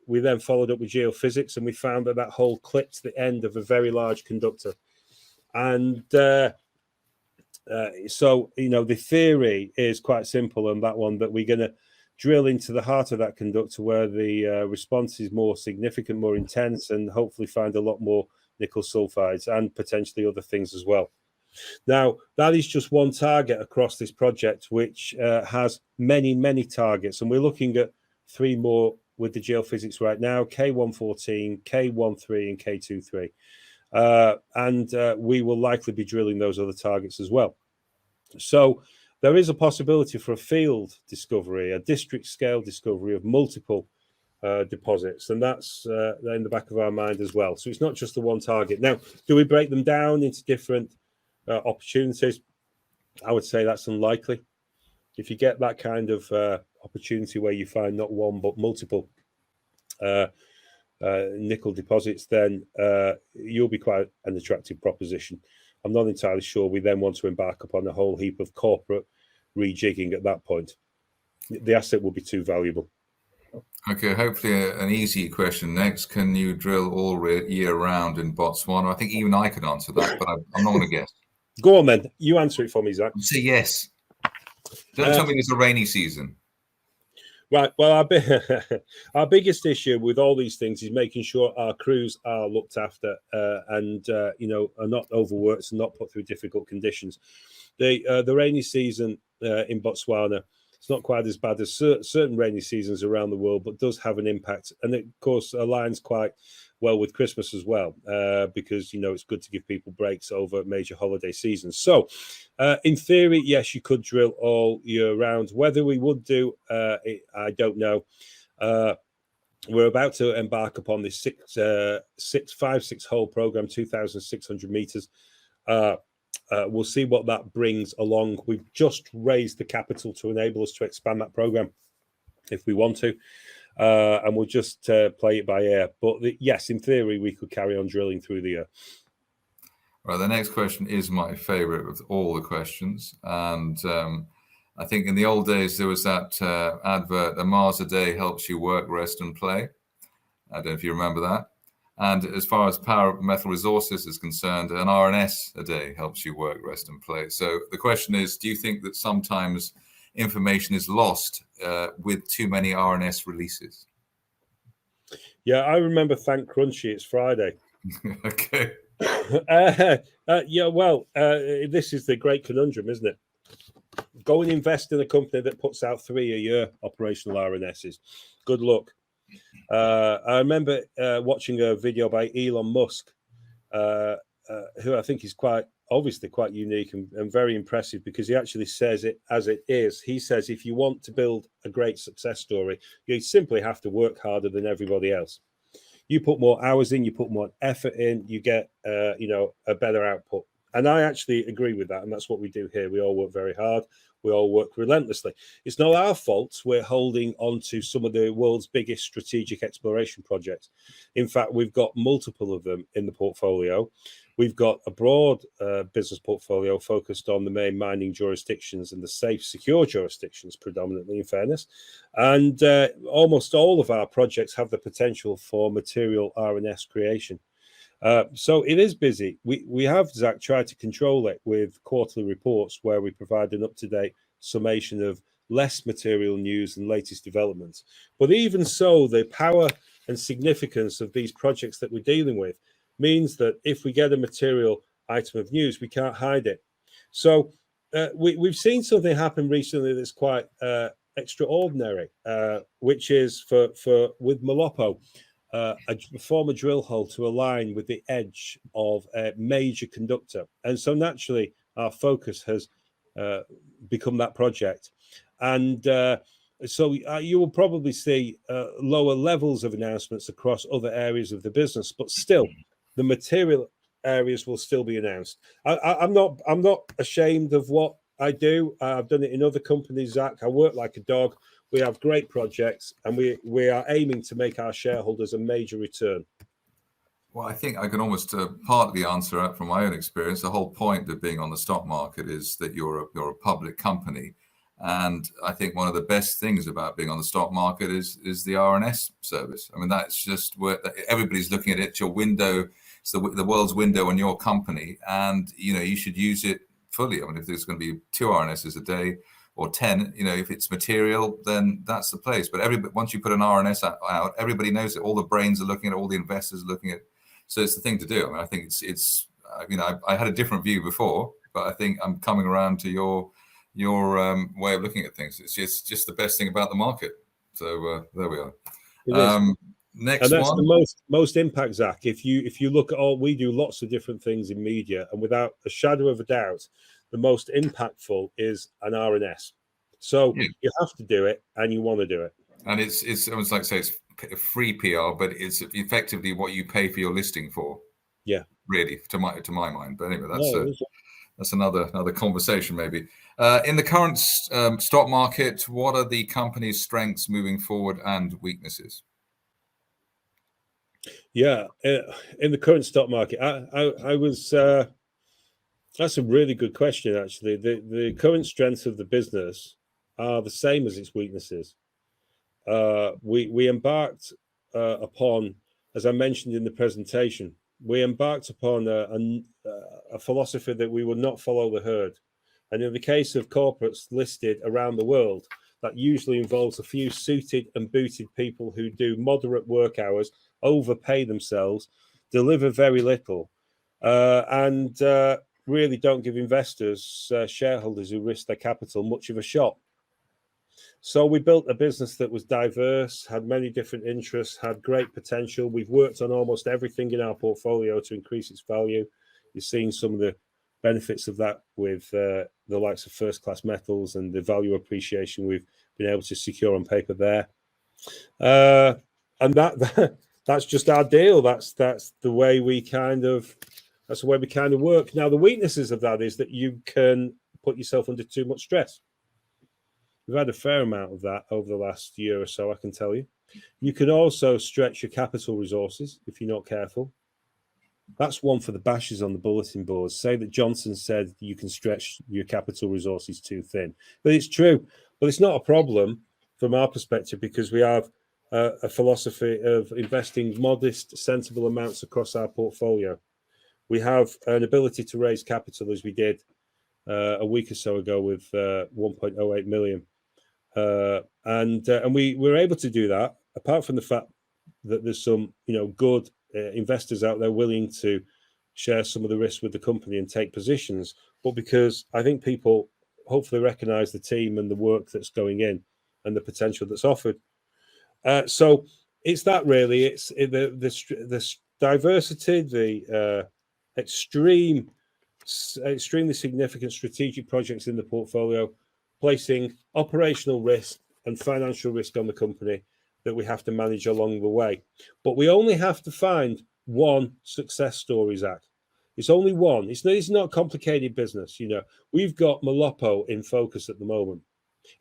We then followed up with geophysics, and we found that hole clipped the end of a very large conductor. And so, the theory is quite simple on that one, that we're going to drill into the heart of that conductor where the response is more significant, more intense, and hopefully find a lot more nickel sulfides and potentially other things as well. Now, that is just one target across this project, which has many, many targets. And we're looking at 3 more with the geophysics right now, K114, K13, and K23. And we will likely be drilling those other targets as well. So there is a possibility for a field discovery, a district scale discovery of multiple deposits. And that's in the back of our mind as well. So it's not just the one target. Now, do we break them down into different opportunities? I would say that's unlikely. If you get that kind of opportunity where you find not one but multiple nickel deposits, then you'll be quite an attractive proposition. I'm not entirely sure we then want to embark upon a whole heap of corporate rejigging at that point. The asset will be too valuable. Okay, hopefully an easy question next. Can you drill all year round in Botswana? I think even I could answer that, but I'm not going to guess. Go on then. You answer it for me, Zach. Say yes. Don't tell me it's a rainy season. Right. Well, our biggest issue with all these things is making sure our crews are looked after and are not overworked and not put through difficult conditions. The rainy season in Botswana, it's not quite as bad as certain rainy seasons around the world, but does have an impact, and it, of course, aligns quite well with Christmas as well, because it's good to give people breaks over major holiday seasons. So, in theory, yes, you could drill all year round. Whether we would do, I don't know. We're about to embark upon this 6-hole program, 2,600 meters. We'll see what that brings along. We've just raised the capital to enable us to expand that program if we want to. And we'll just play it by ear. But yes, in theory, we could carry on drilling through the year. Right, the next question is my favorite of all the questions. And I think in the old days, there was that advert, a Mars a day helps you work, rest, and play. I don't know if you remember that. And as far as Power Metal Resources is concerned, an RNS a day helps you work, rest, and play. So the question is, do you think that sometimes information is lost with too many RNS releases? Yeah, I remember Thank Crunchy. It's Friday. Okay. This is the great conundrum, isn't it? Go and invest in a company that puts out 3 a year operational RNSs. Good luck. I remember watching a video by Elon Musk, who I think is obviously quite unique and very impressive, because he actually says it as it is. He says, if you want to build a great success story, you simply have to work harder than everybody else. You put more hours in, you put more effort in, you get, a better output. And I actually agree with that. And that's what we do here. We all work very hard. We all work relentlessly. It's not our fault we're holding on to some of the world's biggest strategic exploration projects. In fact, we've got multiple of them in the portfolio. We've got a broad business portfolio focused on the main mining jurisdictions and the safe, secure jurisdictions, predominantly, in fairness. And almost all of our projects have the potential for material RNS creation. So it is busy. We have, Zach, tried to control it with quarterly reports where we provide an up-to-date summation of less material news and latest developments. But even so, the power and significance of these projects that we're dealing with means that if we get a material item of news, we can't hide it. So we've seen something happen recently that's quite extraordinary, which is with Molopo. A former drill hole to align with the edge of a major conductor. And so naturally, our focus has become that project. And so you will probably see lower levels of announcements across other areas of the business, but still, the material areas will still be announced. I'm not ashamed of what I do. I've done it in other companies, Zach. I work like a dog. We have great projects, and we are aiming to make our shareholders a major return. Well, I think I can almost partly answer that from my own experience. The whole point of being on the stock market is that you're a public company, and I think one of the best things about being on the stock market is the RNS service. I mean, that's just where everybody's looking at it. It's your window. It's the world's window on your company, and you should use it fully. I mean, if there's going to be 2 RNSs a day, or 10, if it's material, then that's the place. But once you put an RNS out, everybody knows it. All the brains are looking at it, all the investors are looking at it. So it's the thing to do. I mean, I think it's I had a different view before, but I think I'm coming around to your way of looking at things. It's just the best thing about the market. So there we are. Next and that's one. the most impact, Zach. If you look at we do lots of different things in media, and without a shadow of a doubt, the most impactful is an RNS. So you have to do it, and you want to do it. And it's almost like say it's free PR, but it's effectively what you pay for your listing for. Yeah, really, to my mind. But anyway, that's another conversation maybe. In the current stock market, what are the company's strengths moving forward and weaknesses? Yeah, in the current stock market, I was. That's a really good question, actually. The current strengths of the business are the same as its weaknesses. We embarked upon, as I mentioned in the presentation, we embarked upon a philosophy that we would not follow the herd. And in the case of corporates listed around the world, that usually involves a few suited and booted people who do moderate work hours, overpay themselves, deliver very little, and really don't give investors, shareholders who risk their capital, much of a shot. So we built a business that was diverse, had many different interests, had great potential. We've worked on almost everything in our portfolio to increase its value. You've seen some of the benefits of that with the likes of First Class Metals and the value appreciation we've been able to secure on paper there. And that's just our deal. That's the way we kind of work. Now, the weaknesses of that is that you can put yourself under too much stress. We've had a fair amount of that over the last year or so, I can tell you. You can also stretch your capital resources if you're not careful. That's one for the bashers on the bulletin boards. Say that Johnson said you can stretch your capital resources too thin. But it's true. But it's not a problem from our perspective because we have a philosophy of investing modest, sensible amounts across our portfolio. We have an ability to raise capital as we did a week or so ago with 1.08 million. And we were able to do that, apart from the fact that there's some, good investors out there willing to share some of the risk with the company and take positions, but because I think people hopefully recognize the team and the work that's going in and the potential that's offered. So it's that really. It's the diversity, the extremely significant strategic projects in the portfolio, placing operational risk and financial risk on the company that we have to manage along the way. But we only have to find one success story, Zach. It's only one. It's not complicated business. We've got Molopo in focus at the moment.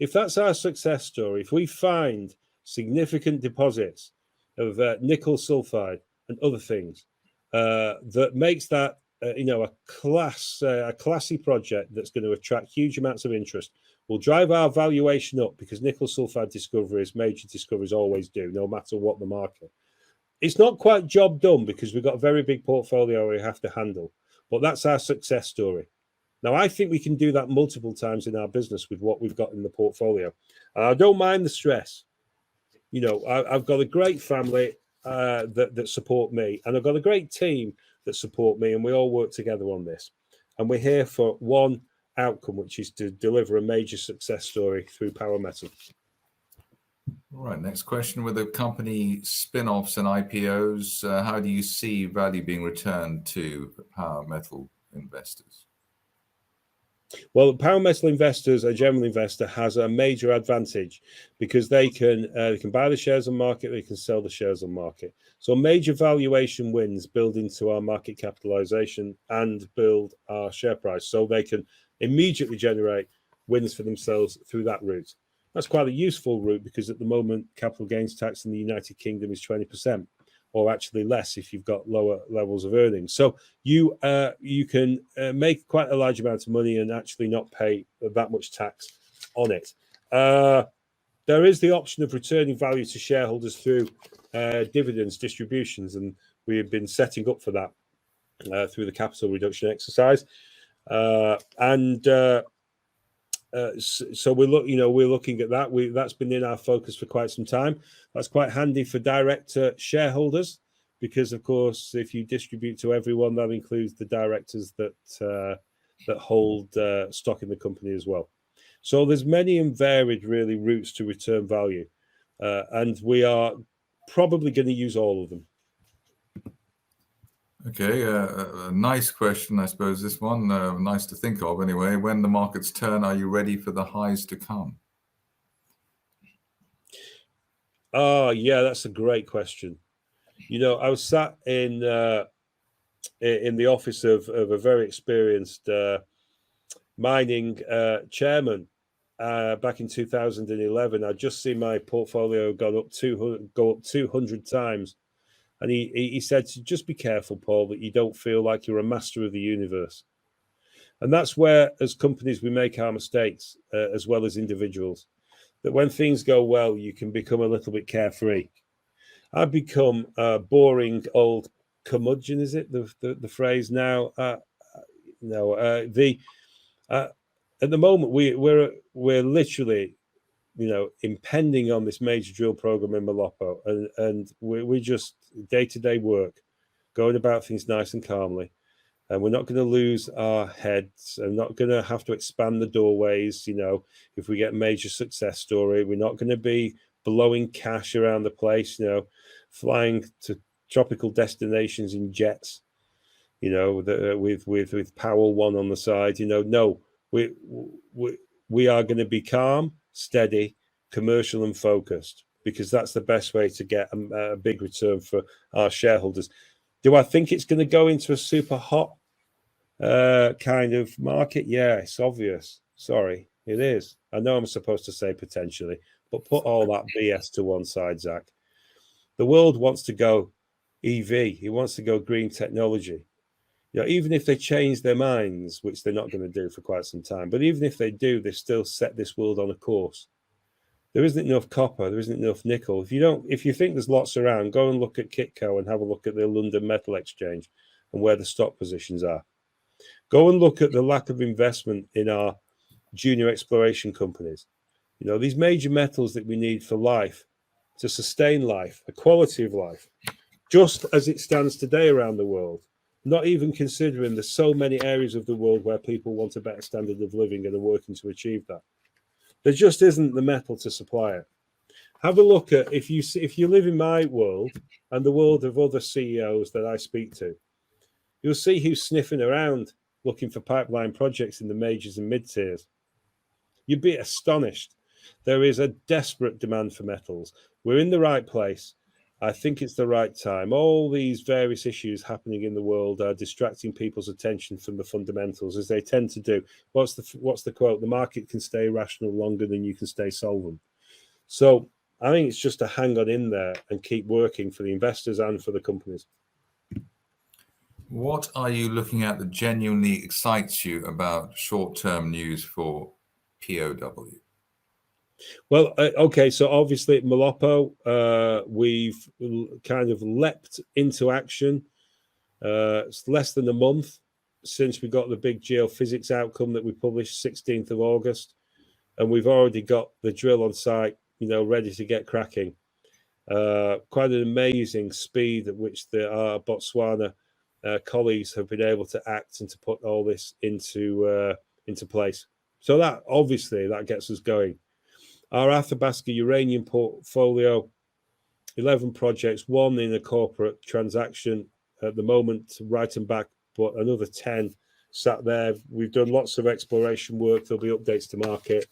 If that's our success story, if we find significant deposits of nickel sulfide and other things that makes that a classy project that's going to attract huge amounts of interest, will drive our valuation up because nickel sulfide discoveries, major discoveries always do, no matter what the market. It's not quite job done because we've got a very big portfolio we have to handle, but that's our success story. Now, I think we can do that multiple times in our business with what we've got in the portfolio. And I don't mind the stress. I've got a great family that support me, and I've got a great team that support me, and we all work together on this. And we're here for one outcome, which is to deliver a major success story through Power Metal. All right, next question. With the company spin-offs and IPOs, how do you see value being returned to Power Metal investors? Well, Power Metal investors, a general investor, has a major advantage because they can buy the shares on market, they can sell the shares on market. So major valuation wins build into our market capitalization and build our share price. So they can immediately generate wins for themselves through that route. That's quite a useful route because at the moment, capital gains tax in the United Kingdom is 20%, or actually less if you've got lower levels of earnings. So you can make quite a large amount of money and actually not pay that much tax on it. There is the option of returning value to shareholders through dividends, distributions, and we have been setting up for that through the capital reduction exercise. So we're looking at that. That's been in our focus for quite some time. That's quite handy for director shareholders because, of course, if you distribute to everyone, that includes the directors that hold stock in the company as well. So there's many and varied, really, routes to return value, and we are probably going to use all of them. Okay, a nice question, I suppose, this one. Nice to think of, anyway. When the markets turn, are you ready for the highs to come? Oh, yeah, that's a great question. I was sat in the office of a very experienced mining chairman back in 2011. I'd just seen my portfolio go up 200 times. And he said, just be careful, Paul, that you don't feel like you're a master of the universe. And that's where, as companies, we make our mistakes, as well as individuals. That when things go well, you can become a little bit carefree. I've become a boring old curmudgeon, is it the phrase now? No. At the moment, we're literally impending on this major drill program in Molopo, and we just day-to-day work, going about things nice and calmly, and we're not going to lose our heads, and not going to have to expand the doorways. If we get a major success story, we're not going to be blowing cash around the place, flying to tropical destinations in jets, with Powell One on the side. No, we are going to be calm, steady, commercial, and focused, because that's the best way to get a big return for our shareholders. Do I think it's going to go into a super hot kind of market? Yeah, it's obvious. Sorry, it is. I know I'm supposed to say potentially, but put all that BS to one side, Zach. The world wants to go EV. It wants to go green technology. Even if they change their minds, which they're not going to do for quite some time, but even if they do, they still set this world on a course. There isn't enough copper, there isn't enough nickel. If you think there's lots around, go and look at Kitco and have a look at the London Metal Exchange and where the stock positions are. Go and look at the lack of investment in our junior exploration companies. These major metals that we need for life, to sustain life, the quality of life, just as it stands today around the world. Not even considering there's so many areas of the world where people want a better standard of living and are working to achieve that. There just isn't the metal to supply it. Have a look at, if you live in my world and the world of other CEOs that I speak to, you'll see who's sniffing around looking for pipeline projects in the majors and mid-tiers. You'd be astonished. There is a desperate demand for metals. We're in the right place. I think it's the right time. All these various issues happening in the world are distracting people's attention from the fundamentals, as they tend to do. What's the quote? The market can stay rational longer than you can stay solvent. So I think it's just to hang on in there and keep working for the investors and for the companies. What are you looking at that genuinely excites you about short-term news for POW? Well, okay, so obviously at Molopo, we've kind of leapt into action. It's less than a month since we got the big geophysics outcome that we published 16th of August, and we've already got the drill on site, ready to get cracking. Quite an amazing speed at which our Botswana colleagues have been able to act and to put all this into place. So that gets us going. Our Athabasca uranium portfolio, 11 projects, one in a corporate transaction at the moment, right and back, but another 10 sat there. We've done lots of exploration work. There'll be updates to market.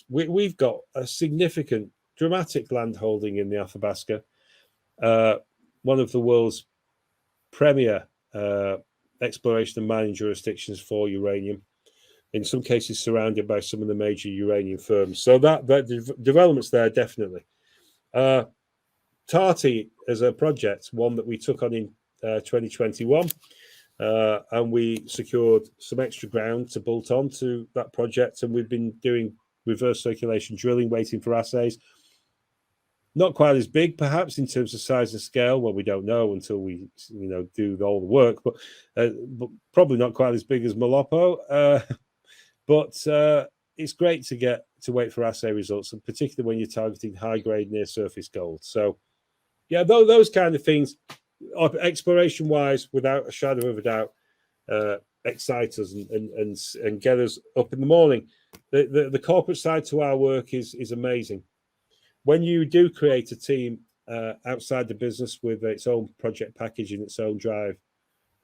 We've got a significant, dramatic land holding in the Athabasca, one of the world's premier exploration and mining jurisdictions for uranium, in some cases surrounded by some of the major uranium firms. So that development's there, definitely. Tarti as a project, one that we took on in 2021, and we secured some extra ground to bolt on to that project, and we've been doing reverse circulation drilling, waiting for assays. Not quite as big, perhaps, in terms of size and scale. Well, we don't know until we, do all the work, but probably not quite as big as Molopo. But it's great to wait for assay results, and particularly when you're targeting high-grade near-surface gold. So, yeah, those kind of things, exploration-wise, without a shadow of a doubt, excite us and get us up in the morning. The corporate side to our work is amazing. When you do create a team outside the business with its own project package and its own drive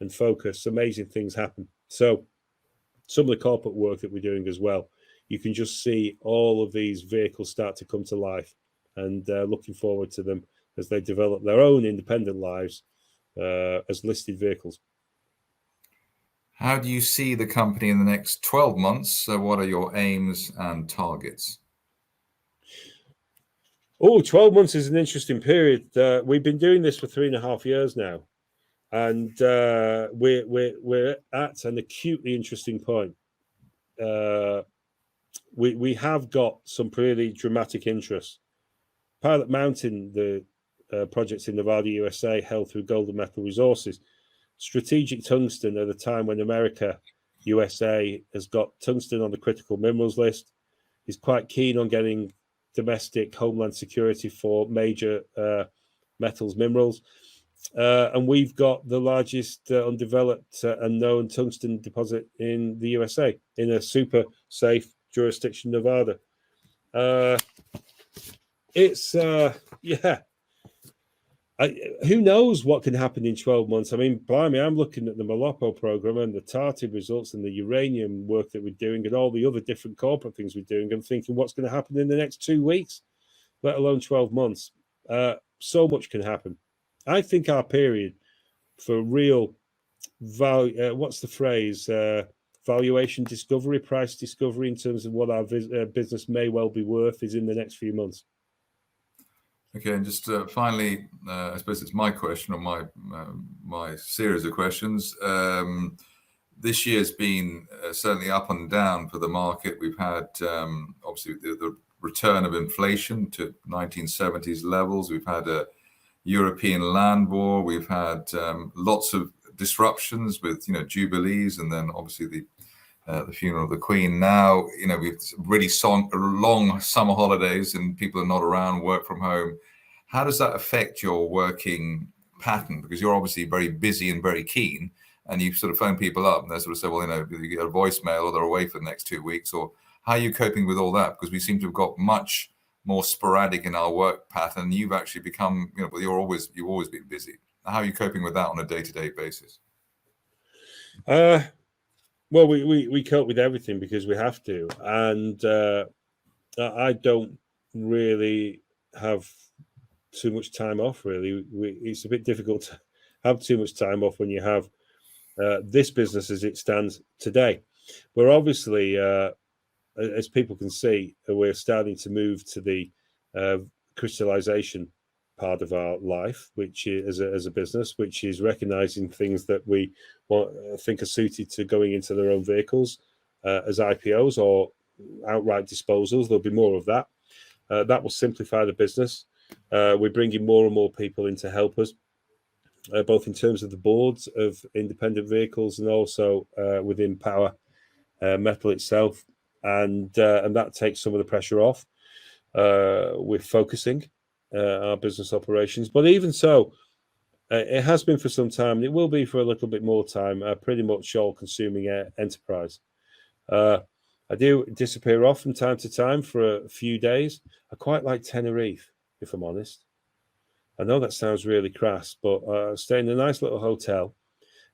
and focus, amazing things happen. So some of the corporate work that we're doing as well, you can just see all of these vehicles start to come to life, and looking forward to them as they develop their own independent lives as listed vehicles. How do you see the company in the next 12 months? So what are your aims and targets? 12 months is an interesting period. We've been doing this for 3.5 years now, and we're at an acutely interesting point. We have got some pretty dramatic interest. Pilot Mountain, the projects in Nevada, USA, held through Gold and Metal Resources. Strategic tungsten at a time when America, USA, has got tungsten on the critical minerals list. is quite keen on getting domestic homeland security for major metals, minerals. And we've got the largest undeveloped and known tungsten deposit in the USA, in a super safe jurisdiction, Nevada. Who knows what can happen in 12 months? I mean, blimey, I'm looking at the Molopo program and the Tarti results and the uranium work that we're doing and all the other different corporate things we're doing and thinking what's going to happen in the next 2 weeks, let alone 12 months. So much can happen. I think our period for real value, what's the phrase? Valuation discovery, price discovery in terms of what our business may well be worth is in the next few months. Okay, and just finally, I suppose it's my question or my series of questions. This year's been certainly up and down for the market. We've had obviously the return of inflation to 1970s levels. We've had a European land war. We've had lots of disruptions with jubilees, and then obviously the funeral of the Queen. Now we've really long summer holidays, and people are not around, work from home. How does that affect your working pattern? Because you're obviously very busy and very keen, and you sort of phone people up, and they sort of say, well, you get a voicemail, or they're away for the next 2 weeks, or how are you coping with all that? Because we seem to have got much more sporadic in our work pattern. You've actually become, you've always been busy. How are you coping with that on a day-to-day basis? Well, we cope with everything because we have to, and I don't really have too much time off. Really, it's a bit difficult to have too much time off when you have this business as it stands today. We're obviously, as people can see, we're starting to move to the crystallization part of our life, which is as a business, which is recognizing things that we think are suited to going into their own vehicles as IPOs or outright disposals. There'll be more of that. That will simplify the business. We're bringing more and more people in to help us, both in terms of the boards of independent vehicles and also within Power Metal itself, and that takes some of the pressure off. We're focusing our business operations, but even so, it has been for some time, and it will be for a little bit more time. Pretty much all-consuming enterprise. I do disappear off from time to time for a few days. I quite like Tenerife, if I'm honest. I know that sounds really crass, but I stay in a nice little hotel.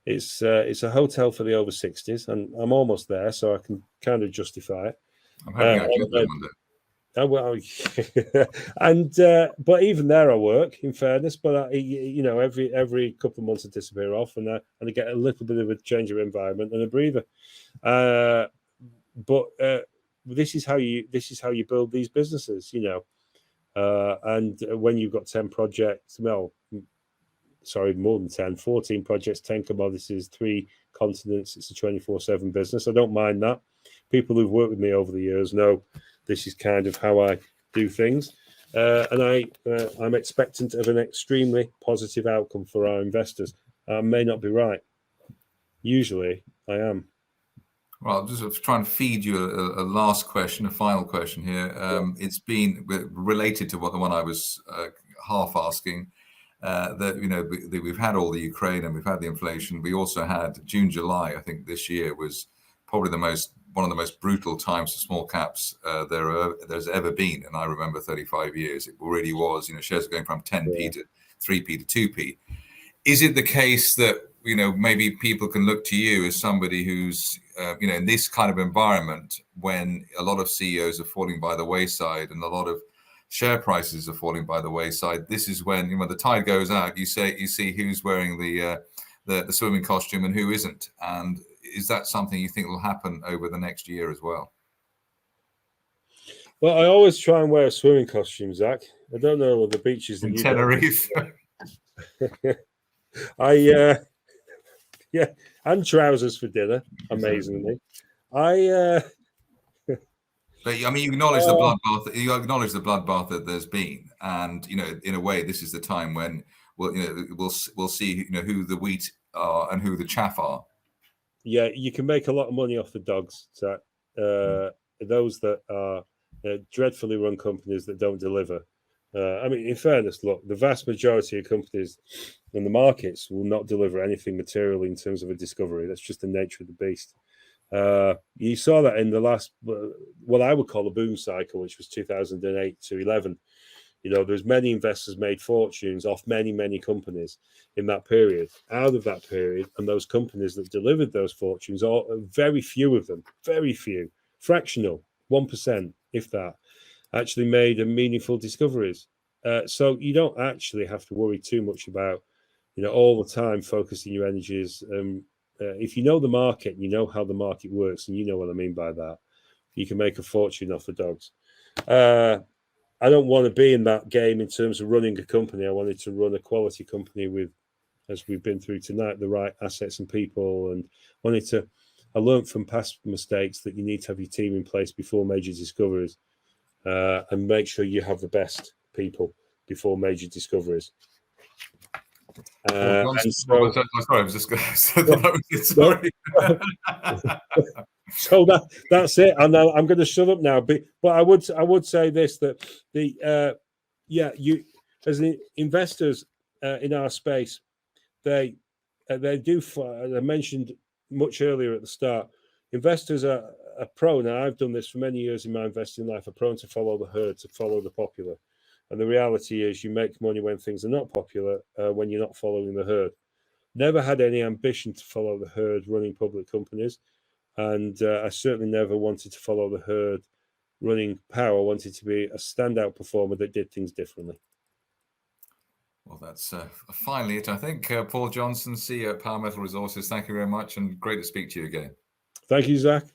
It's a hotel for the over 60s, and I'm almost there, so I can kind of justify it. I'm hoping I get there one day. Well, and but even there I work, in fairness. But every couple of months I disappear off, and I get a little bit of a change of environment and a breather. But this is how you build these businesses, and when you've got 10 projects, more than 10, 14 projects, 10 commodities, 3 continents, it's a 24/7 business. I don't mind that. People who've worked with me over the years know this is kind of how I do things, and I'm expectant of an extremely positive outcome for our investors. I may not be right. Usually, I am. Well, I'm just trying to feed you a last question, a final question here. It's been related to the one I was half asking. That we've had all the Ukraine and we've had the inflation. We also had June, July. I think this year was probably one of the most brutal times for small caps there's ever been. And I remember 35 years. It really was. Shares are going from 10p to 3p to 2p. Is it the case that maybe people can look to you as somebody who's in this kind of environment when a lot of CEOs are falling by the wayside and a lot of share prices are falling by the wayside? This is when the tide goes out. You see who's wearing the swimming costume and who isn't. And is that something you think will happen over the next year as well? Well, I always try and wear a swimming costume, Zach. I don't know what the beaches that you Tenerife. And trousers for dinner. Amazingly, But I mean, you acknowledge the bloodbath. You acknowledge the bloodbath that there's been, and in a way, this is the time when we'll see who the wheat are and who the chaff are. Yeah, you can make a lot of money off the dogs. So, those that are dreadfully run companies that don't deliver. I mean, in fairness, look, the vast majority of companies in the markets will not deliver anything material in terms of a discovery. That's just the nature of the beast. You saw that in the last, what I would call a boom cycle, which was 2008 to 11. You know, there's many investors made fortunes off many companies in that period. Out of that period, and those companies that delivered those fortunes, very few of them, very few, fractional, 1%, if that, actually made a meaningful discoveries. So you don't actually have to worry too much about, you know, all the time focusing your energies. If you know the market, you know how the market works, and you know what I mean by that, you can make a fortune off the dogs. I don't want to be in that game in terms of running a company. I wanted to run a quality company with, as we've been through tonight, the right assets and people. And I learned from past mistakes that you need to have your team in place before major discoveries, and make sure you have the best people before major discoveries. Sorry, I was just going to say that. Sorry. So that's it. And I'm going to shut up now. But I would say this, that you as investors in our space, they do. I mentioned much earlier at the start, investors are prone, and I've done this for many years in my investing life, are prone to follow the herd, to follow the popular. And the reality is you make money when things are not popular, when you're not following the herd. Never had any ambition to follow the herd running public companies. And I certainly never wanted to follow the herd running Pow. I wanted to be a standout performer that did things differently. Well, that's finally it, I think. Paul Johnson, CEO at Pow Metal Resources, thank you very much, and great to speak to you again. Thank you, Zach.